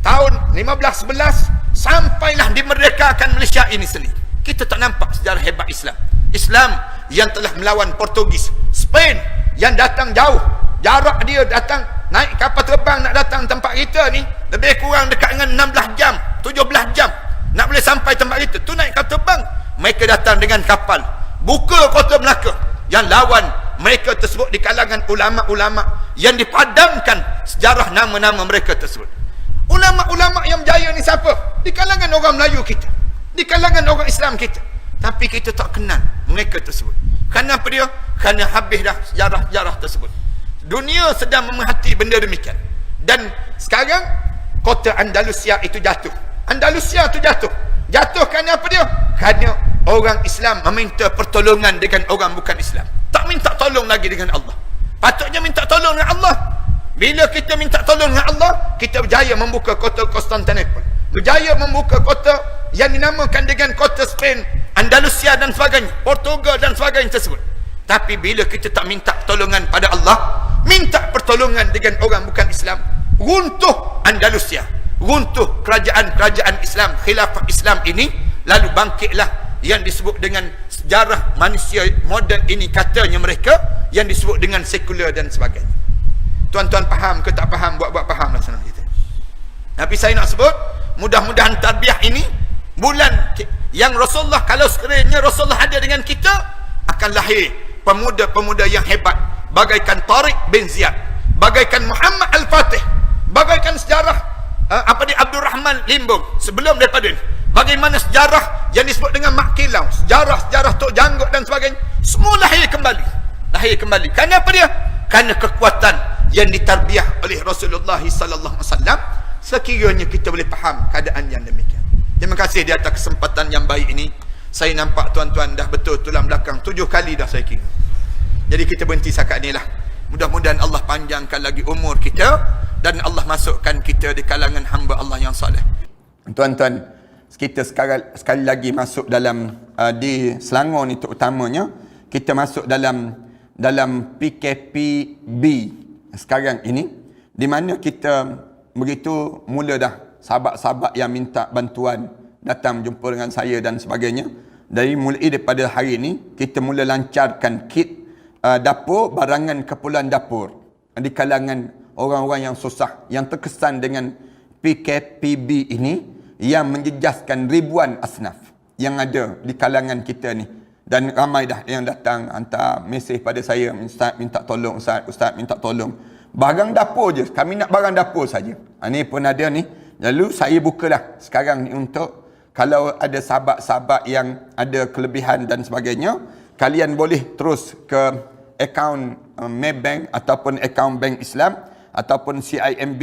Tahun 1511 sampailah dimerdekakan Malaysia ini sendiri. Kita tak nampak sejarah hebat Islam. Islam yang telah melawan Portugis, Spain yang datang jauh. Jarak dia datang naik kapal terbang nak datang tempat kita ni lebih kurang dekat dengan 16 jam, 17 jam nak boleh sampai tempat kita. Tu naik kapal terbang. Mereka datang dengan kapal, buka kota Melaka. Yang lawan mereka tersebut di kalangan ulama-ulama yang dipadamkan sejarah nama-nama mereka tersebut. Ulama-ulama yang berjaya ni siapa? Di kalangan orang Melayu kita, di kalangan orang Islam kita. Tapi kita tak kenal mereka tersebut. Kerana apa dia? Kerana habis dah sejarah-sejarah tersebut. Dunia sedang memerhati benda demikian. Dan sekarang kota Andalusia itu jatuh. Andalusia itu jatuh. Jatuh kerana apa dia? Kerana orang Islam meminta pertolongan dengan orang bukan Islam. Tak minta tolong lagi dengan Allah. Patutnya minta tolong dengan Allah. Bila kita minta tolong dengan Allah, kita berjaya membuka kota Konstantinopel, berjaya membuka kota yang dinamakan dengan kota Spain, Andalusia dan sebagainya, Portugal dan sebagainya tersebut. Tapi bila kita tak minta pertolongan pada Allah, minta pertolongan dengan orang bukan Islam, runtuh Andalusia, runtuh kerajaan-kerajaan Islam, khilafah Islam ini. Lalu bangkitlah yang disebut dengan sejarah manusia moden ini, katanya mereka, yang disebut dengan sekular dan sebagainya. Tuan-tuan faham ke tak faham? Buat-buat faham lah senang kita. Tapi saya nak sebut, mudah-mudahan tarbiyah ini bulan yang Rasulullah, kalau sekiranya Rasulullah ada dengan kita, akan lahir pemuda-pemuda yang hebat, bagaikan Tariq bin Ziyad, bagaikan Muhammad Al-Fatih, bagaikan sejarah Abdul Rahman Limbong sebelum daripada ini. Bagaimana sejarah yang disebut dengan Mak Kilau, sejarah Tok Janggut dan sebagainya, semua lahir kembali. Kerana apa dia? Kerana kekuatan yang ditarbiyah oleh Rasulullah sallallahu alaihi wasallam. Sekiranya kita boleh faham keadaan yang demikian. Terima kasih di atas kesempatan yang baik ini. Saya nampak tuan-tuan dah betul tulang belakang 7 kali dah saya kira. Jadi kita berhenti setakat ni lah. Mudah-mudahan Allah panjangkan lagi umur kita dan Allah masukkan kita di kalangan hamba Allah yang soleh. Tuan-tuan, kita sekali lagi masuk dalam di Selangor ni terutamanya, kita masuk dalam PKPB sekarang ini, di mana kita begitu mula dah sahabat-sahabat yang minta bantuan datang jumpa dengan saya dan sebagainya. Daripada hari ini kita mula lancarkan kit dapur, barangan keperluan dapur di kalangan orang-orang yang susah, yang terkesan dengan PKPB ini, yang menjejaskan ribuan asnaf yang ada di kalangan kita ni. Dan ramai dah yang datang hantar mesej pada saya, Ustaz minta tolong, Ustaz minta tolong. Barang dapur je. Kami nak barang dapur saja. Ni pun ada ni. Lalu saya bukalah sekarang ni untuk kalau ada sahabat-sahabat yang ada kelebihan dan sebagainya, kalian boleh terus ke akaun Maybank ataupun akaun Bank Islam ataupun CIMB.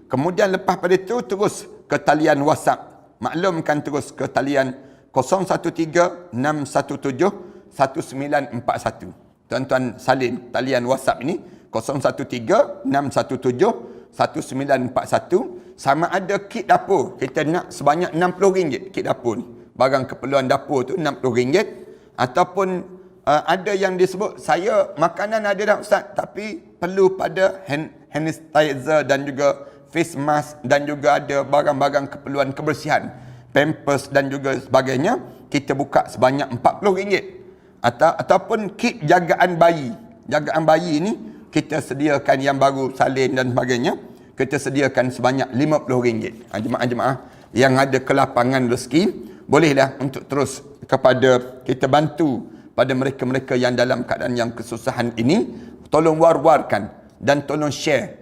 Kemudian lepas pada itu terus ke talian WhatsApp. Maklumkan terus ke talian 013-617-1941. Tuan-tuan salin talian WhatsApp ini 013-617-1941. Sama ada kit dapur. Kita nak sebanyak RM60 kit dapur ni. Barang keperluan dapur tu RM60. Ataupun ada yang disebut, saya makanan ada dah Ustaz, tapi perlu pada hand sanitizer dan juga face mask dan juga ada barang-barang keperluan kebersihan, pampers dan juga sebagainya. Kita buka sebanyak RM40. Ataupun kit jagaan bayi. Jagaan bayi ni kita sediakan yang baru salin dan sebagainya. Kita sediakan sebanyak RM50. Jemaah-jemaah yang ada kelapangan rezeki, bolehlah untuk terus kepada kita bantu pada mereka-mereka yang dalam keadaan yang kesusahan ini. Tolong war-warkan dan tolong share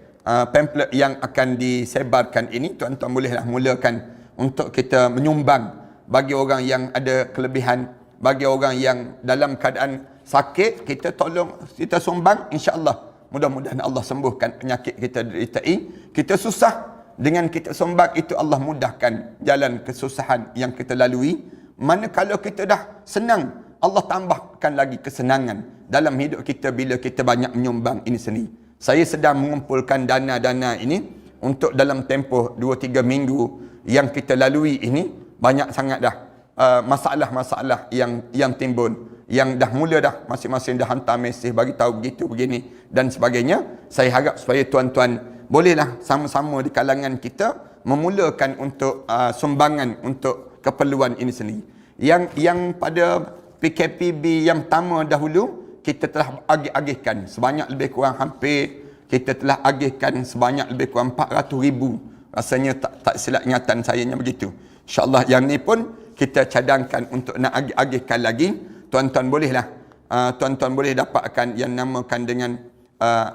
pamphlet yang akan disebarkan ini. Tuan-tuan bolehlah mulakan untuk kita menyumbang bagi orang yang ada kelebihan, bagi orang yang dalam keadaan sakit, kita tolong, kita sumbang, insya-Allah mudah-mudahan Allah sembuhkan penyakit kita deritai. Kita susah, dengan kita sumbang itu Allah mudahkan jalan kesusahan yang kita lalui. Manakala kita dah senang, Allah tambahkan lagi kesenangan dalam hidup kita bila kita banyak menyumbang ini sendiri. Saya sedang mengumpulkan dana-dana ini untuk dalam tempoh 2-3 minggu yang kita lalui ini. Banyak sangat dah masalah-masalah yang timbul, yang dah mula dah, masing-masing dah hantar mesej bagi tahu begitu begini dan sebagainya. Saya harap supaya tuan-tuan bolehlah sama-sama di kalangan kita memulakan untuk sumbangan untuk keperluan ini sendiri. Yang pada PKPB yang pertama dahulu kita telah agih-agihkan sebanyak lebih kurang hampir, kita telah agihkan sebanyak lebih kurang 400,000. Rasanya tak silap ingatan saya begitu. InsyaAllah yang ni pun kita cadangkan untuk nak agih-agihkan lagi. Tuan-tuan bolehlah, tuan-tuan boleh dapatkan yang namakan dengan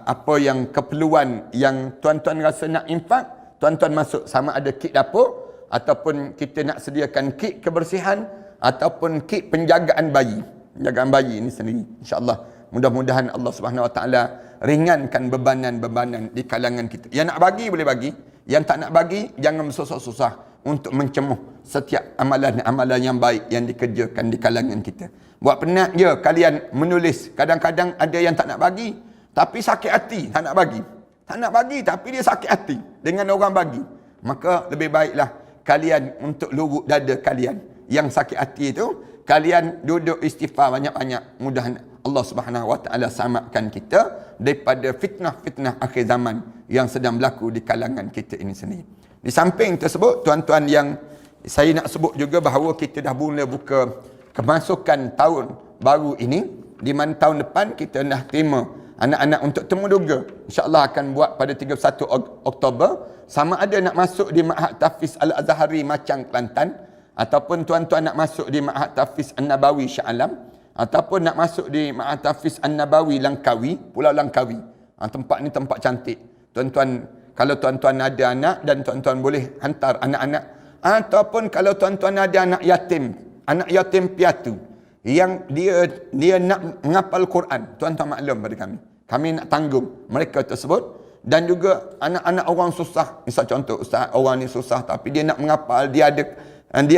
apa yang keperluan yang tuan-tuan rasa nak infak. Tuan-tuan masuk, sama ada kit dapur ataupun kita nak sediakan kit kebersihan ataupun kit penjagaan bayi. Penjagaan bayi ini sendiri, insya-Allah. Mudah-mudahan Allah Subhanahu Wa Taala ringankan bebanan-bebanan di kalangan kita. Yang nak bagi boleh bagi, yang tak nak bagi jangan bersusah-susah untuk mencemuh setiap amalan-amalan yang baik yang dikerjakan di kalangan kita. Buat penat je kalian menulis. Kadang-kadang ada yang tak nak bagi tapi sakit hati, tak nak bagi. Tak nak bagi tapi dia sakit hati dengan orang bagi. Maka lebih baiklah kalian untuk luruk dada kalian yang sakit hati itu, kalian duduk istighfar banyak-banyak. Mudah Allah Subhanahu Wa Taala selamatkan kita daripada fitnah-fitnah akhir zaman yang sedang berlaku di kalangan kita ini sendiri. Di samping tersebut, tuan-tuan, yang saya nak sebut juga bahawa kita dah mula buka kemasukan tahun baru ini, di mana tahun depan kita dah terima anak-anak untuk temu duga. InsyaAllah akan buat pada 31 Oktober. Sama ada nak masuk di Ma'had Tahfiz Al-Azhari Macang, Kelantan, ataupun tuan-tuan nak masuk di Ma'had Tahfiz An-Nabawi Shah Alam, ataupun nak masuk di Ma'had Tahfiz An-Nabawi Langkawi, Pulau Langkawi. Tempat ni tempat cantik. Tuan-tuan, kalau tuan-tuan ada anak dan tuan-tuan boleh hantar anak-anak, ataupun kalau tuan-tuan ada anak yatim piatu yang dia nak menghafal Quran, tuan-tuan maklum pada kami nak tanggung mereka tersebut. Dan juga anak-anak orang susah, misal contoh, ustaz orang ni susah tapi dia nak menghafal, dia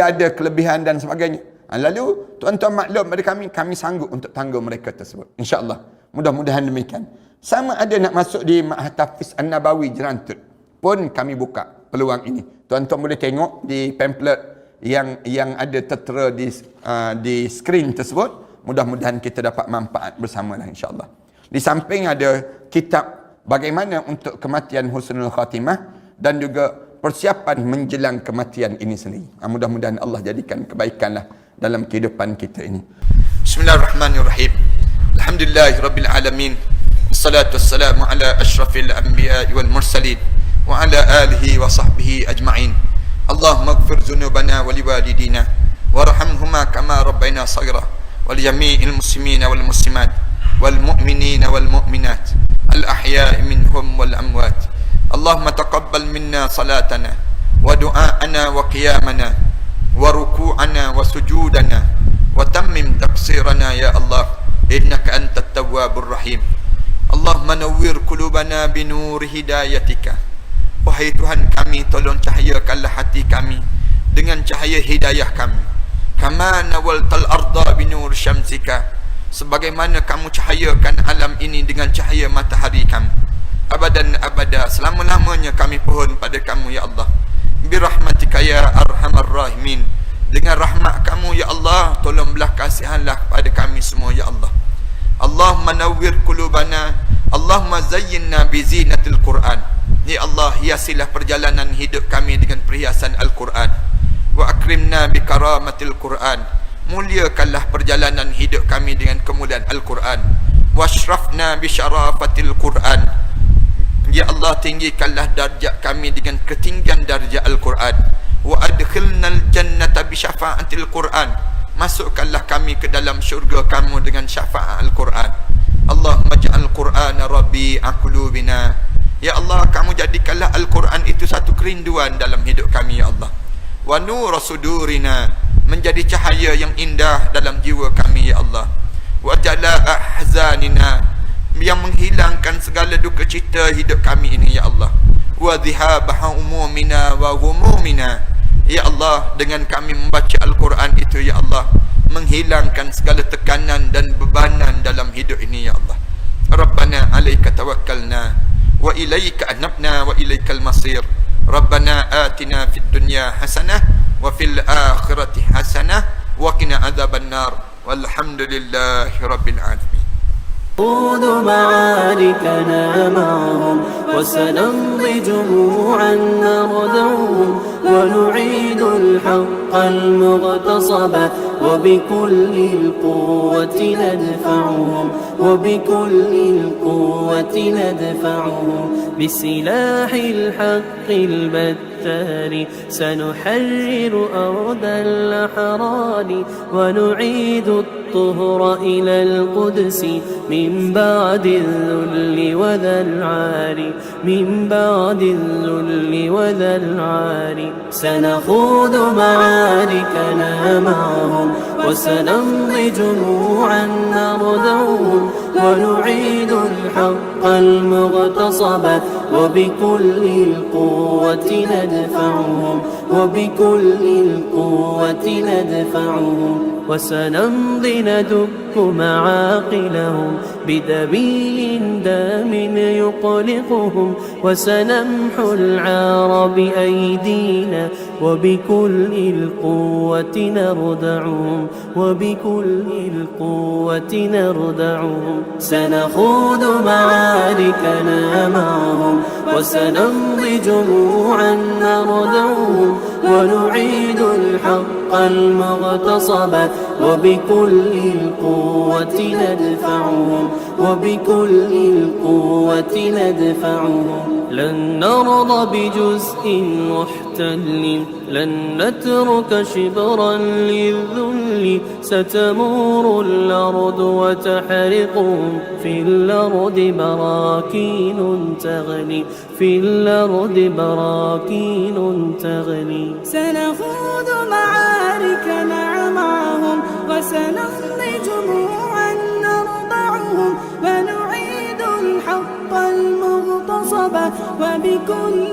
ada kelebihan dan sebagainya. Lalu tuan-tuan maklum pada kami sanggup untuk tanggung mereka tersebut, insya-Allah. Mudah-mudahan demikian. Sama ada nak masuk di Ma'had Tahfiz An-Nabawi Jerantut pun kami buka peluang ini. Tuan-tuan boleh tengok di pamphlet yang ada tertera di skrin tersebut. Mudah-mudahan kita dapat manfaat bersama lah, insya-Allah. Di samping ada kitab bagaimana untuk kematian husnul khatimah dan juga persiapan menjelang kematian ini sendiri. Mudah-mudahan Allah jadikan kebaikanlah dalam kehidupan kita ini. Bismillahirrahmanirrahim. Alhamdulillahirabbil alamin. Wassalatu wassalamu ala asyrafil anbiya'i wal mursalin wa ala alihi wa sahbihi ajma'in. Allahumma ighfir dzunubana wa liwalidina warhamhuma kama rabbayna shaghira wa li jami'il muslimina wal muslimat wal mu'minina wal mu'minat الأحياء منهم والأموات. اللهم تقبل منا صلاتنا ودعاءنا وقيامنا وركوعنا وسجودنا وتمم تقصيرنا يا الله إنك أنت التواب الرحيم. اللهم نوّر قلوبنا بنور هدايتك. Wahai Tuhan kami, tolong cahayakanlah hati kami dengan cahaya hidayah kami. Kama nawaltal arda binur syamsika, sebagaimana kamu cahayakan alam ini dengan cahaya matahari kamu. Abadan abada, selama-lamanya kami pohon pada kamu ya Allah. Birahmatika ya arhamar rahimin, dengan rahmat kamu ya Allah, tolong belah kasihanlah kepada kami semua ya Allah. Allahumma nawwir qulubana, Allahumma zayyinna bizinatil Quran. Ya Allah, hiasilah perjalanan hidup kami dengan perhiasan Al-Quran. Wa akrimna bi karamatil Quran, muliakanlah perjalanan hidup kami dengan kemuliaan Al-Quran. Washrafna bi syarafatil Quran, ya Allah, tinggikanlah darjat kami dengan ketinggian darjat Al-Quran. Wa adkhilnal jannata bi syafaatil Quran, masukkanlah kami ke dalam syurga kamu dengan syafaat Al-Quran. Allahumma ja'al Qur'ana rabi'a qulubina, ya Allah, kamu jadikanlah Al-Quran itu satu kerinduan dalam hidup kami ya Allah. Wa nur sudurina, menjadi cahaya yang indah dalam jiwa kami ya Allah. Wa jalaa ahzanina, yang menghilangkan segala duka cita hidup kami ini ya Allah. Wa dhihabaha umumina wa ghumumina, ya Allah, dengan kami membaca Al-Quran itu ya Allah, menghilangkan segala tekanan dan bebanan dalam hidup ini ya Allah. Rabbana alaika tawakkalna wa ilaika anabna wa ilaikal masir. Rabbana atina fid dunya hasanah wa fil akhirati hasanah wa qina adzabannar. Walhamdulillahi rabbil alamin. نخوض معاركنا معهم وسنمضي جموعا نردعهم ونعيد الحق المغتصب وبكل القوة ندفعهم وبكل القوة ندفعهم بسلاح الحق البتار سنحرر أرض الأحرار ونعيد الطهر إلى القدس من بعد الذل وذا العار من بعد الذل وذا العار سنخوض معاركنا معهم وسنمضي جموعا نردعهم ونعيد الحق المغتصب وبكل القوة ندفعهم وبكل القوة ندفعهم وسنمضي ندك معاقلهم بدبيل دام يقلقهم وسنمحو العار بأيدينا وبكل القوة نردعهم وبكل القوة نردعهم سنخوض معاركنا معهم وسنمضي جموعا نردعهم ونعيد الحق المغتصب وبكل القوة ندفعهم وبكل القوة ندفعهم لن نرضى بجزء محتل لن نترك شبرا للذل ستمور الأرض وتحرقهم في الأرض براكين تغلي في الأرض براكين تغلي سنخوض معاركنا معهم وسنمضي جموعا نرضعهم ونعيد الحق المغتصب وبكل